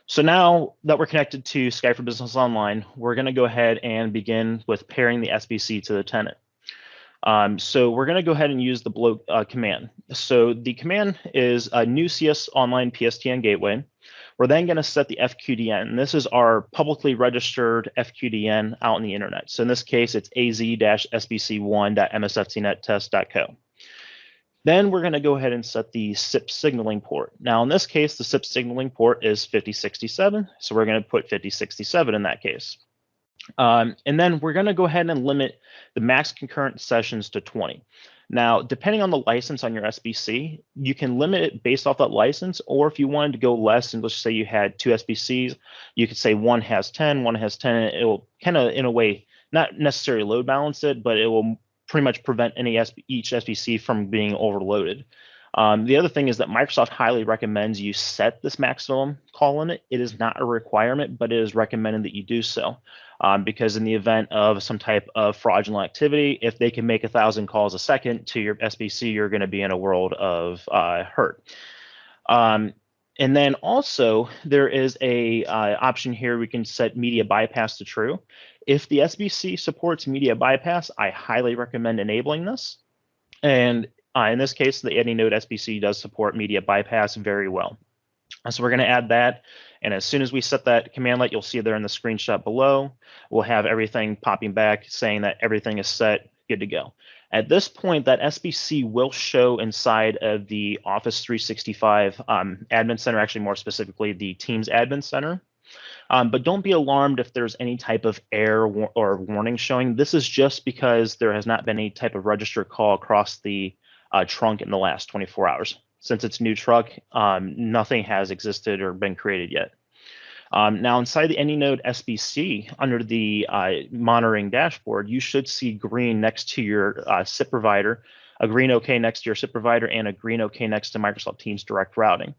So now that we're connected to Skype for Business Online, we're going to go ahead and begin with pairing the SBC to the tenant. So we're going to go ahead and use the below command. So the command is a new CS Online PSTN gateway. We're then going to set the FQDN. And this is our publicly registered FQDN out on the internet. So in this case, it's az-sbc1.msftnettest.co. Then we're going to go ahead and set the SIP signaling port. Now, in this case, the SIP signaling port is 5067. So we're going to put 5067 in that case. And then we're going to go ahead and limit the max concurrent sessions to 20. Now, depending on the license on your SBC, you can limit it based off that license, or if you wanted to go less and let's say you had 2 SBCs, you could say one has 10, one has 10. It will kind of, in a way, not necessarily load balance it, but it will pretty much prevent each SBC from being overloaded. The other thing is that Microsoft highly recommends you set this maximum call limit. It is not a requirement, but it is recommended that you do so. Because in the event of some type of fraudulent activity, if they can make 1,000 calls a second to your SBC, you're going to be in a world of hurt. And then also there is a option here we can set media bypass to true. If the SBC supports media bypass, I highly recommend enabling this. And in this case, the AnyNode SBC does support media bypass very well. So we're going to add that. And as soon as we set that command line, you'll see there in the screenshot below, we'll have everything popping back saying that everything is set, good to go. At this point, that SBC will show inside of the Office 365 Admin Center, actually more specifically the Teams Admin Center. But don't be alarmed if there's any type of error or warning showing. This is just because there has not been any type of registered call across the trunk in the last 24 hours. Since it's new truck, nothing has existed or been created yet. Now inside the AnyNode SBC, under the monitoring dashboard, you should see green next to your SIP provider, a green OK next to your SIP provider, and a green OK next to Microsoft Teams Direct Routing.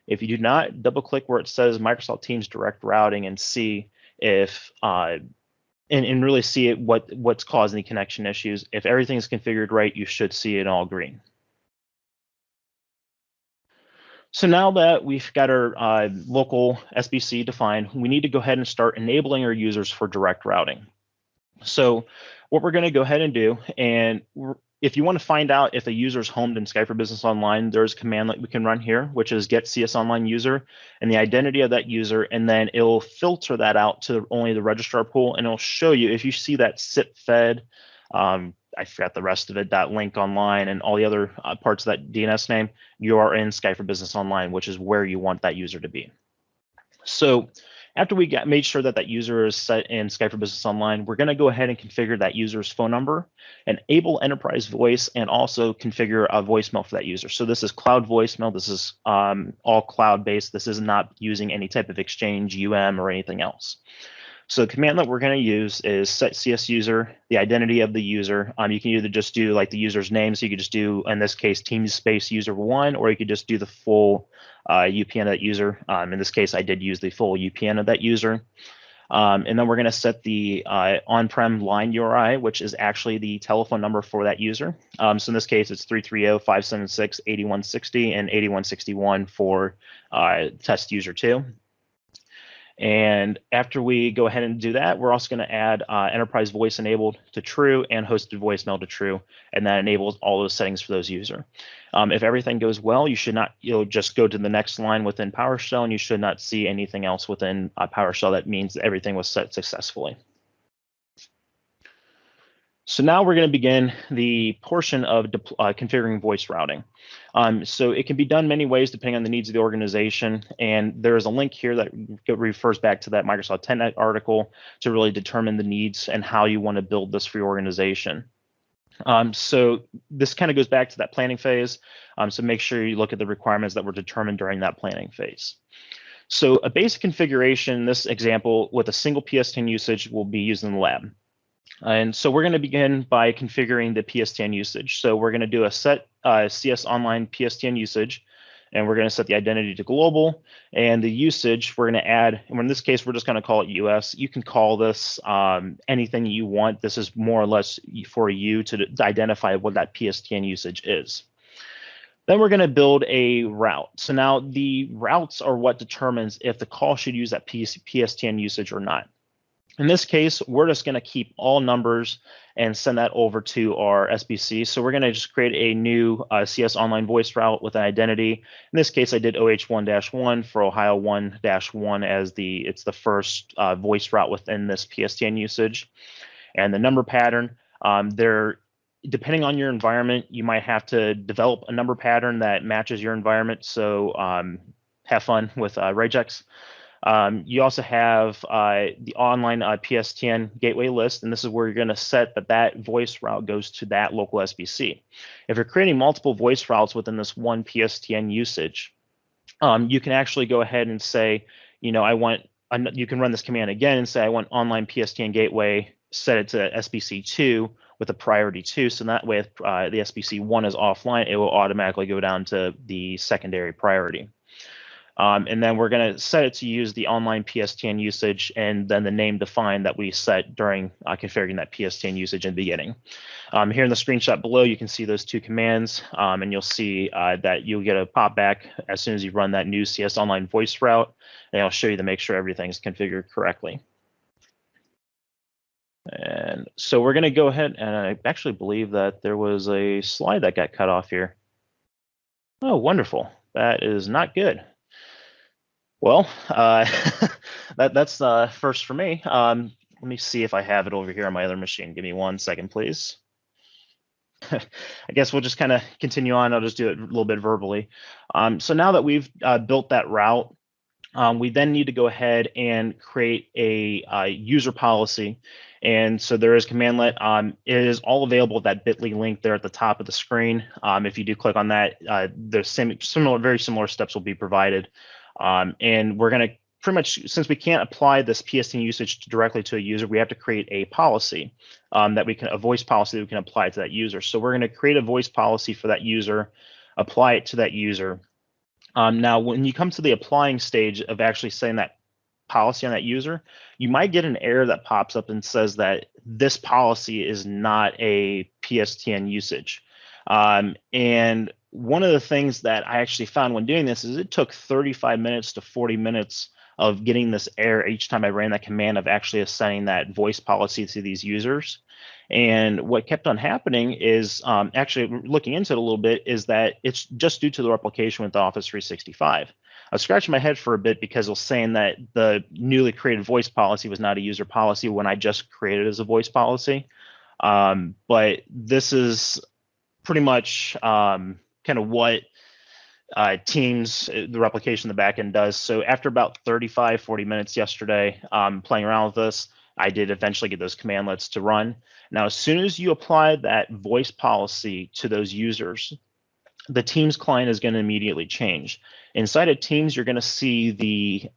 If you do not, double click where it says Microsoft Teams Direct Routing and see if and really see what's causing the connection issues. If everything is configured right, you should see it all green. So now that we've got our local SBC defined, we need to go ahead and start enabling our users for direct routing. So what we're going to go ahead and do, and if you want to find out if a user is homed in Skype for Business Online, there's a command that we can run here, which is get CS Online user and the identity of that user, and then it'll filter that out to only the registrar pool, and it'll show you if you see that SIP fed, I forgot the rest of it, that link online and all the other parts of that DNS name, you are in Skype for Business Online, which is where you want that user to be. So after we made sure that that user is set in Skype for Business Online, we're going to go ahead and configure that user's phone number, enable enterprise voice, and also configure a voicemail for that user. So this is cloud voicemail. This is all cloud-based. This is not using any type of Exchange, or anything else. So the command that we're going to use is set CS user, the identity of the user. You can either just do like the user's name. So you could just do, in this case, team space user 1, or you could just do the full UPN of that user. In this case, I did use the full UPN of that user. And then we're going to set the on-prem line URI, which is actually the telephone number for that user. So in this case, it's 330-576-8160 and 8161 for test user 2. And after we go ahead and do that, we're also going to add enterprise voice enabled to true and hosted voicemail to true, and that enables all those settings for those user. If everything goes well, you should not, you'll just go to the next line within PowerShell, and you should not see anything else within PowerShell. That means that everything was set successfully. So now we're going to begin the portion of configuring voice routing. So it can be done many ways depending on the needs of the organization. And there is a link here that refers back to that Microsoft 10 article to really determine the needs and how you want to build this for your organization. So this kind of goes back to that planning phase. So make sure you look at the requirements that were determined during that planning phase. So a basic configuration in this example with a single PSTN usage will be used in the lab. And so we're going to begin by configuring the PSTN usage. So we're going to do a set CS Online PSTN usage, and we're going to set the identity to global, and the usage we're going to add, and in this case, we're just going to call it US. You can call this anything you want. This is more or less for you to identify what that PSTN usage is. Then we're going to build a route. So now the routes are what determines if the call should use that PSTN usage or not. In this case, we're just going to keep all numbers and send that over to our SBC. So we're going to just create a new CS Online voice route with an identity. In this case, I did OH1-1 for Ohio 1-1 as it's the first voice route within this PSTN usage. And the number pattern, depending on your environment, you might have to develop a number pattern that matches your environment. So have fun with regex. You also have the online PSTN gateway list, and this is where you're going to set that voice route goes to that local SBC. If you're creating multiple voice routes within this one PSTN usage, you can actually go ahead and say, you can run this command again and say, I want online PSTN gateway, set it to SBC2 with a priority 2. So that way, if the SBC1 is offline, it will automatically go down to the secondary priority. And then we're going to set it to use the online PSTN usage and then the name defined that we set during configuring that PSTN usage in the beginning. Here in the screenshot below, you can see those two commands, and you'll see that you'll get a pop back as soon as you run that new CS Online voice route, and I'll show you to make sure everything's configured correctly. And so we're going to go ahead, and I actually believe that there was a slide that got cut off here. Oh, wonderful. That is not good. Well, that's first for me. Let me see if I have it over here on my other machine. Give me 1 second, please. I guess we'll just kind of continue on. I'll just do it a little bit verbally. So now that we've built that route, we then need to go ahead and create a user policy. And so there is commandlet. It is all available at that bit.ly link there at the top of the screen. If you do click on that, there's very similar steps will be provided. And we're going to pretty much, since we can't apply this PSTN usage directly to a user, we have to create a policy a voice policy that we can apply to that user. So we're going to create a voice policy for that user, apply it to that user. Now, when you come to the applying stage of actually setting that policy on that user, you might get an error that pops up and says that this policy is not a PSTN usage. And one of the things that I actually found when doing this is it took 35 minutes to 40 minutes of getting this error each time I ran that command of actually assigning that voice policy to these users. And what kept on happening is actually looking into it a little bit is that it's just due to the replication with Office 365. I was scratching my head for a bit because it was saying that the newly created voice policy was not a user policy when I just created it as a voice policy. But this is pretty much kind of what Teams, the replication in the backend does. So after about 35, 40 minutes yesterday playing around with this, I did eventually get those commandlets to run. Now, as soon as you apply that voice policy to those users, the Teams client is going to immediately change. Inside of Teams, you're going to see the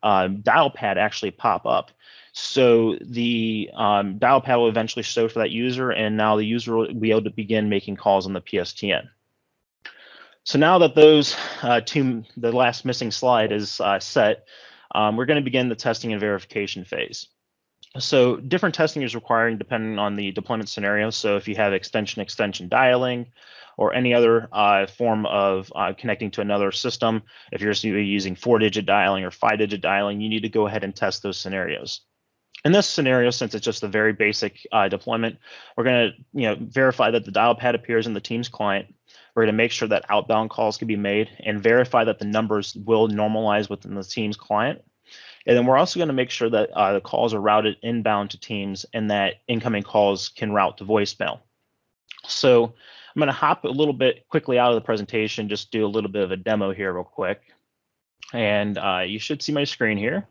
dial pad actually pop up. So the dial pad will eventually show for that user, and now the user will be able to begin making calls on the PSTN. So now that those the last missing slide is set, we're going to begin the testing and verification phase. So different testing is required depending on the deployment scenario. So if you have extension dialing or any other form of connecting to another system, if you're using 4-digit dialing or 5-digit dialing, you need to go ahead and test those scenarios. In this scenario, since it's just a very basic deployment, we're going to verify that the dial pad appears in the Teams client. We're going to make sure that outbound calls can be made and verify that the numbers will normalize within the Teams client. And then we're also going to make sure that the calls are routed inbound to Teams and that incoming calls can route to voicemail. So I'm going to hop a little bit quickly out of the presentation, just do a little bit of a demo here real quick. And you should see my screen here.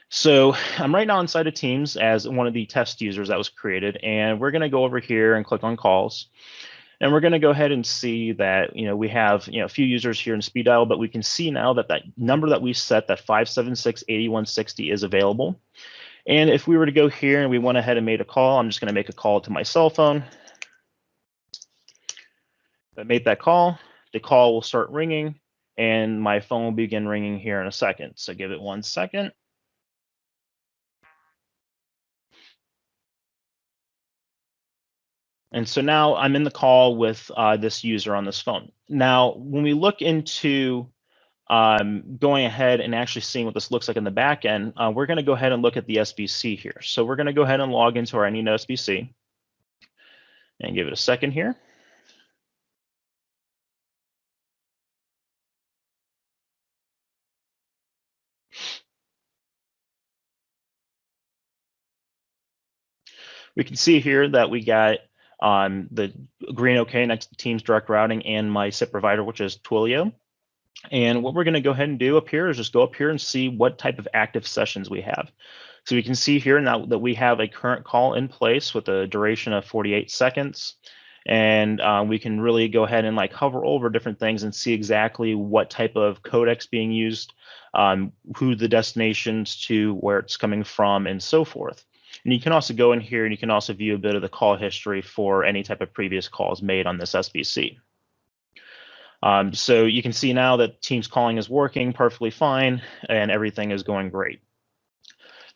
So I'm right now inside of Teams as one of the test users that was created. And we're going to go over here and click on calls. And we're going to go ahead and see that we have a few users here in speed dial, but we can see now that that number that we set, that 576-8160, is available. And if we were to go here and we went ahead and made a call, I'm just going to make a call to my cell phone. If I made that call, the call will start ringing, and my phone will begin ringing here in a second. So give it 1 second. And so now I'm in the call with this user on this phone. Now, when we look into going ahead and actually seeing what this looks like in the back end, we're going to go ahead and look at the SBC here. So we're going to go ahead and log into our AnyNode SBC and give it a second here. We can see here that we got the green OK next to Teams Direct Routing and my SIP provider, which is Twilio. And what we're going to go ahead and do up here is just go up here and see what type of active sessions we have. So we can see here now that we have a current call in place with a duration of 48 seconds. And we can really go ahead and hover over different things and see exactly what type of codecs being used, who the destinations to, where it's coming from, and so forth. And you can also go in here and you can also view a bit of the call history for any type of previous calls made on this SBC. So you can see now that Teams calling is working perfectly fine and everything is going great.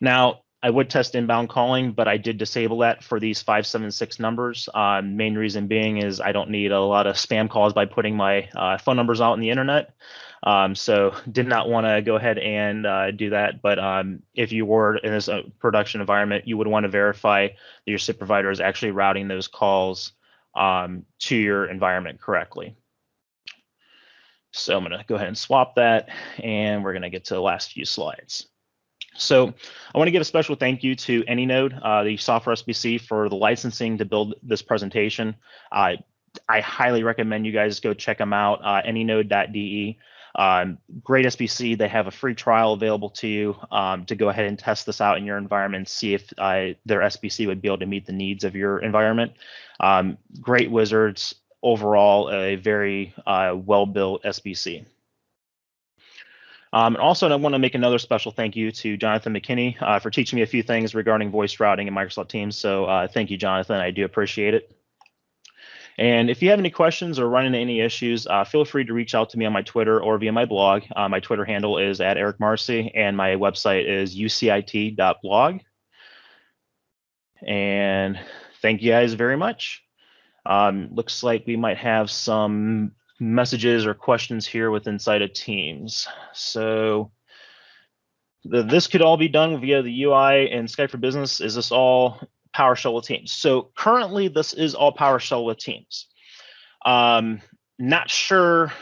Now, I would test inbound calling, but I did disable that for these 576 numbers. Main reason being is I don't need a lot of spam calls by putting my phone numbers out on the internet. So did not want to go ahead and do that. But if you were in this production environment, you would want to verify that your SIP provider is actually routing those calls to your environment correctly. So I'm going to go ahead and swap that, and we're going to get to the last few slides. So I want to give a special thank you to AnyNode, the software SBC, for the licensing to build this presentation. I highly recommend you guys go check them out, anynode.de. Great SBC. They have a free trial available to you to go ahead and test this out in your environment, see if their SBC would be able to meet the needs of your environment. Great wizards. Overall, a very well-built SBC. And also, I want to make another special thank you to Jonathan McKinney for teaching me a few things regarding voice routing in Microsoft Teams. So thank you, Jonathan. I do appreciate it. And if you have any questions or run into any issues, feel free to reach out to me on my Twitter or via my blog. My Twitter handle is @EricMarsi, and my website is ucit.blog. And thank you guys very much. Looks like we might have some messages or questions here with inside of Teams. So this could all be done via the UI and Skype for Business. Is this all PowerShell with Teams? So currently this is all PowerShell with Teams. Not sure,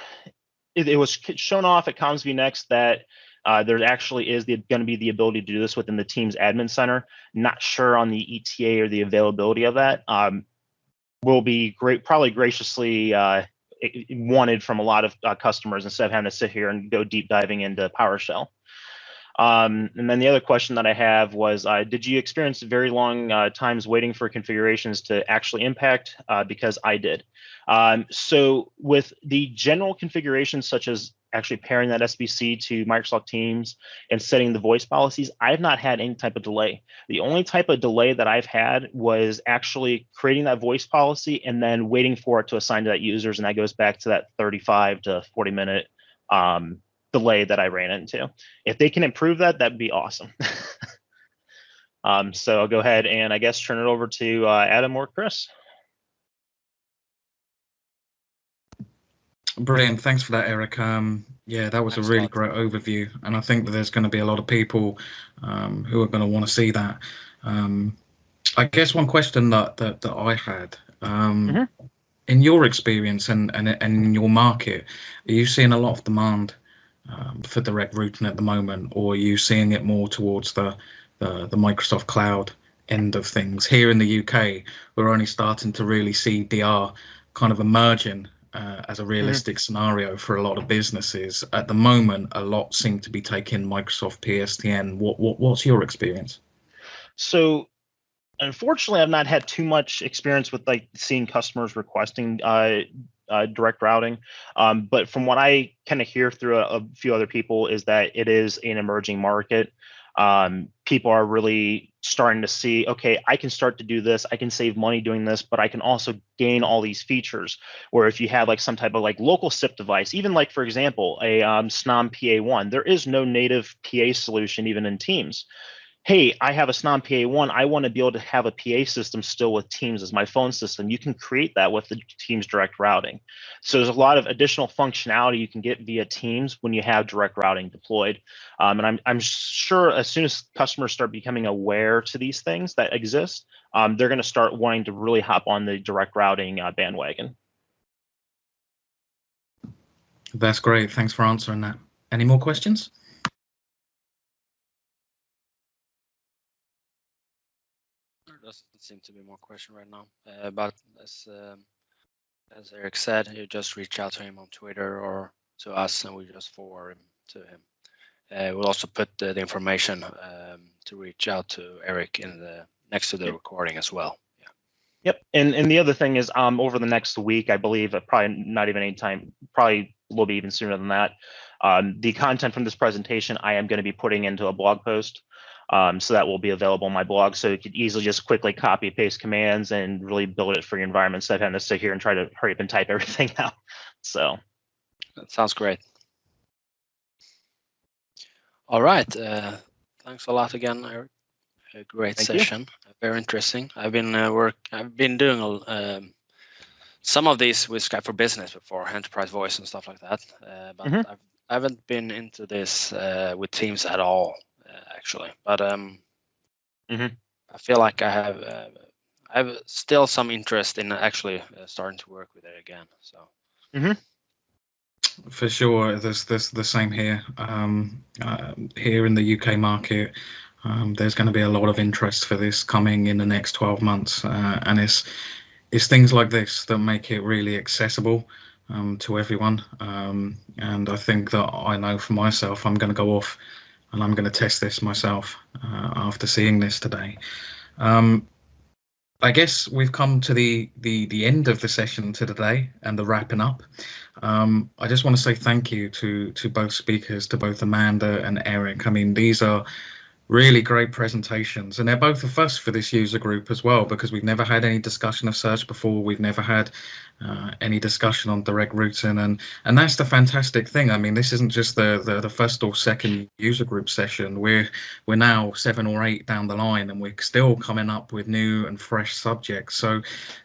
it was shown off at CommsV Next that there actually is going to be the ability to do this within the Teams admin center. Not sure on the ETA or the availability of that. Will be probably graciously wanted from a lot of customers instead of having to sit here and go deep diving into PowerShell. And then the other question that I have was, did you experience very long times waiting for configurations to actually impact? Because I did. So with the general configurations, such as actually pairing that SBC to Microsoft Teams and setting the voice policies, I've not had any type of delay. The only type of delay that I've had was actually creating that voice policy and then waiting for it to assign to that users. And that goes back to that 35 to 40 minute delay that I ran into. If they can improve that, that'd be awesome. So I'll go ahead and I guess turn it over to Adam or Chris. Brilliant. Thanks for that, Eric. Yeah, that was a really great overview. And I think that there's going to be a lot of people who are going to want to see that. I guess one question that I had, in your experience and in your market, are you seeing a lot of demand for direct routing at the moment, or are you seeing it more towards the Microsoft Cloud end of things? Here in the UK, we're only starting to really see DR kind of emerging as a realistic scenario for a lot of businesses. At the moment, a lot seem to be taking Microsoft PSTN. What's your experience? So unfortunately, I've not had too much experience with like seeing customers requesting direct routing, but from what I kind of hear through a few other people is that it is an emerging market. People are really starting to see, okay, I can start to do this, I can save money doing this, but I can also gain all these features. Where if you have like some type of like local SIP device, even like for example a SNOM PA1, there is no native PA solution even in Teams. Hey, I have a SNOM PA1. I want to be able to have a PA system still with Teams as my phone system. You can create that with the Teams direct routing. So there's a lot of additional functionality you can get via Teams when you have direct routing deployed. And I'm sure as soon as customers start becoming aware to these things that exist, they're going to start wanting to really hop on the direct routing bandwagon. That's great. Thanks for answering that. Any more questions? Doesn't seem to be more question right now, but as Eric said, you just reach out to him on Twitter or to us and we just forward him to him. We'll also put the information to reach out to Eric in the next to the recording as well. Yeah. Yep. And the other thing is over the next week, I believe, probably not even any time, probably a little bit even sooner than that, the content from this presentation I am going to be putting into a blog post. So that will be available on my blog, so you could easily just quickly copy paste commands and really build it for your environment instead of having to sit here and try to hurry up and type everything out. So that sounds great. All right, thanks a lot again, Eric. A great session, very interesting. I've been doing some of these with Skype for Business before, enterprise voice and stuff like that, but I haven't been into this with Teams at all. Actually, but I feel like I have still some interest in actually starting to work with it again. So for sure, there's the same here. Here in the UK market, there's going to be a lot of interest for this coming in the next 12 months, and it's things like this that make it really accessible to everyone. And I think that I know for myself, I'm going to go off and I'm going to test this myself after seeing this today. I guess we've come to the end of the session today and the wrapping up. I just want to say thank you to both speakers, to both Amanda and Eric. I mean, these are Really great presentations, and they're both a first for this user group as well, because we've never had any discussion of search before. We've never had any discussion on direct routing, and that's the fantastic thing. I mean, this isn't just the first or second user group session. We're now 7 or 8 down the line, and we're still coming up with new and fresh subjects. So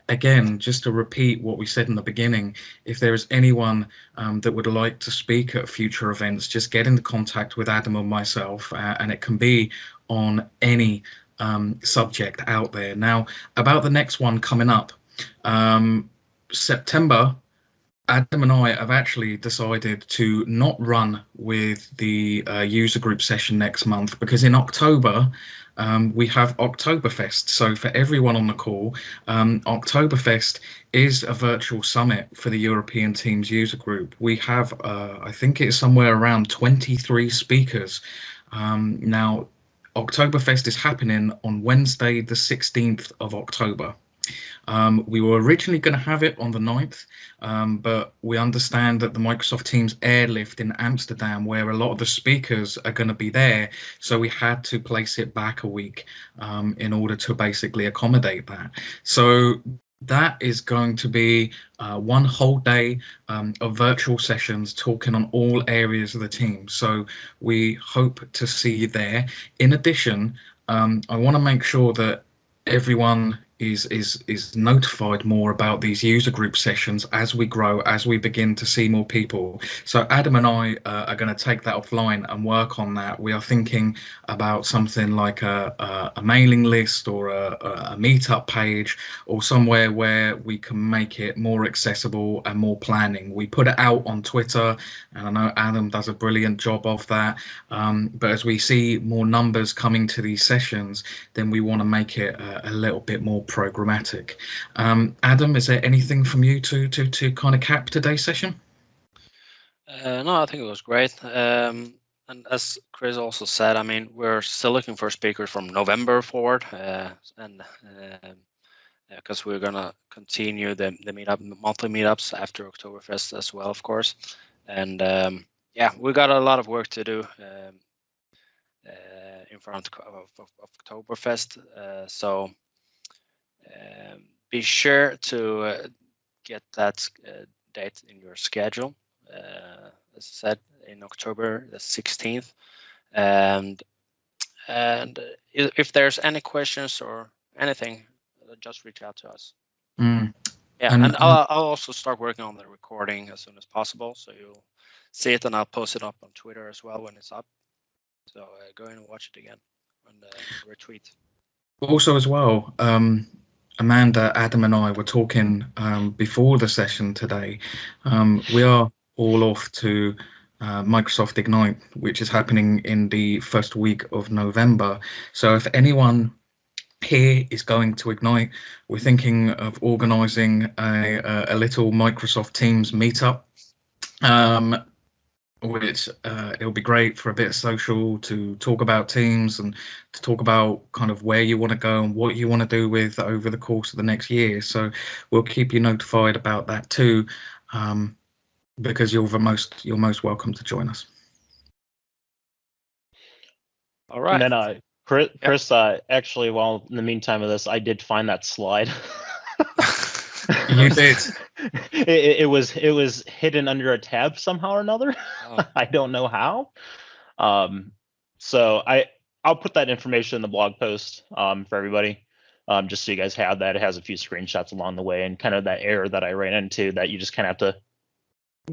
again, just to repeat what we said in the beginning, if there is anyone that would like to speak at future events, just get into contact with Adam or myself, and it can be on any subject out there. Now, about the next one coming up, September, Adam and I have actually decided to not run with the user group session next month, because in October we have Oktoberfest. So for everyone on the call, Oktoberfest is a virtual summit for the European Teams user group. We have, I think it's somewhere around 23 speakers. Now, Oktoberfest is happening on Wednesday, the 16th of October. We were originally going to have it on the 9th, but we understand that the Microsoft Teams airlift in Amsterdam, where a lot of the speakers are going to be there, so we had to place it back a week in order to basically accommodate that. So that is going to be one whole day of virtual sessions talking on all areas of the team. So we hope to see you there. In addition, I want to make sure that everyone is notified more about these user group sessions as we grow, as we begin to see more people. So Adam and I are going to take that offline and work on that. We are thinking about something like a mailing list or a meetup page, or somewhere where we can make it more accessible and more planning. We put it out on Twitter, and I know Adam does a brilliant job of that. But as we see more numbers coming to these sessions, then we want to make it a little bit more programmatic. Adam, is there anything from you to kind of cap today's session? No, I think it was great. And as Chris also said, I mean, we're still looking for speakers from November forward, and because we're gonna continue the monthly meetups after Oktoberfest as well, of course. And yeah, we got a lot of work to do in front of Oktoberfest. So be sure to get that date in your schedule. As I said, in October the 16th. And if there's any questions or anything, just reach out to us. Yeah, and I'll also start working on the recording as soon as possible, so you'll see it, and I'll post it up on Twitter as well when it's up. So go in and watch it again and retweet. Also as well, Amanda, Adam and I were talking before the session today. We are all off to Microsoft Ignite, which is happening in the first week of November. So if anyone here is going to Ignite, we're thinking of organising a little Microsoft Teams meetup, which it'll be great for a bit of social, to talk about Teams and to talk about kind of where you want to go and what you want to do with over the course of the next year. So we'll keep you notified about that too, because you're most welcome to join us. All right. And then Chris, actually, while in the meantime of this, I did find that slide. You did. It was hidden under a tab somehow or another. Oh. I don't know how. So I'll put that information in the blog post for everybody, just so you guys have that. It has a few screenshots along the way and kind of that error that I ran into, that you just kind of have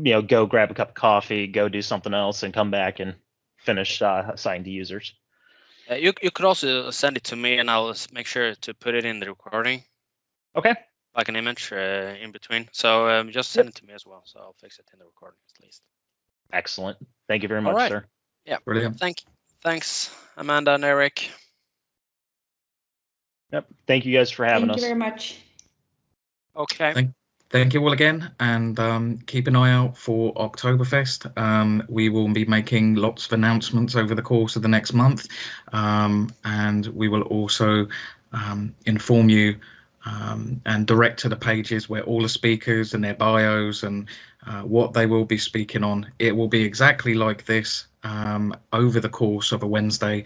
to, go grab a cup of coffee, go do something else, and come back and finish assigning to users. You could also send it to me, and I'll make sure to put it in the recording. Okay. Like an image in between. So just send it to me as well. So I'll fix it in the recording at least. Excellent. Thank you very much, sir. Yeah. Brilliant. Thanks, Amanda and Eric. Yep. Thank you guys for having us. Thank you very much. Okay. Thank you all again, and keep an eye out for Oktoberfest. We will be making lots of announcements over the course of the next month, and we will also inform you and direct to the pages where all the speakers and their bios and what they will be speaking on. It will be exactly like this over the course of a Wednesday.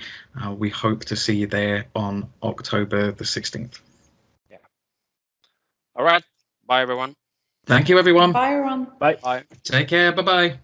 We hope to see you there on October the 16th. Yeah. All right. Bye, everyone. Thank you, everyone. Bye, everyone. Bye. Bye. Take care. Bye-bye.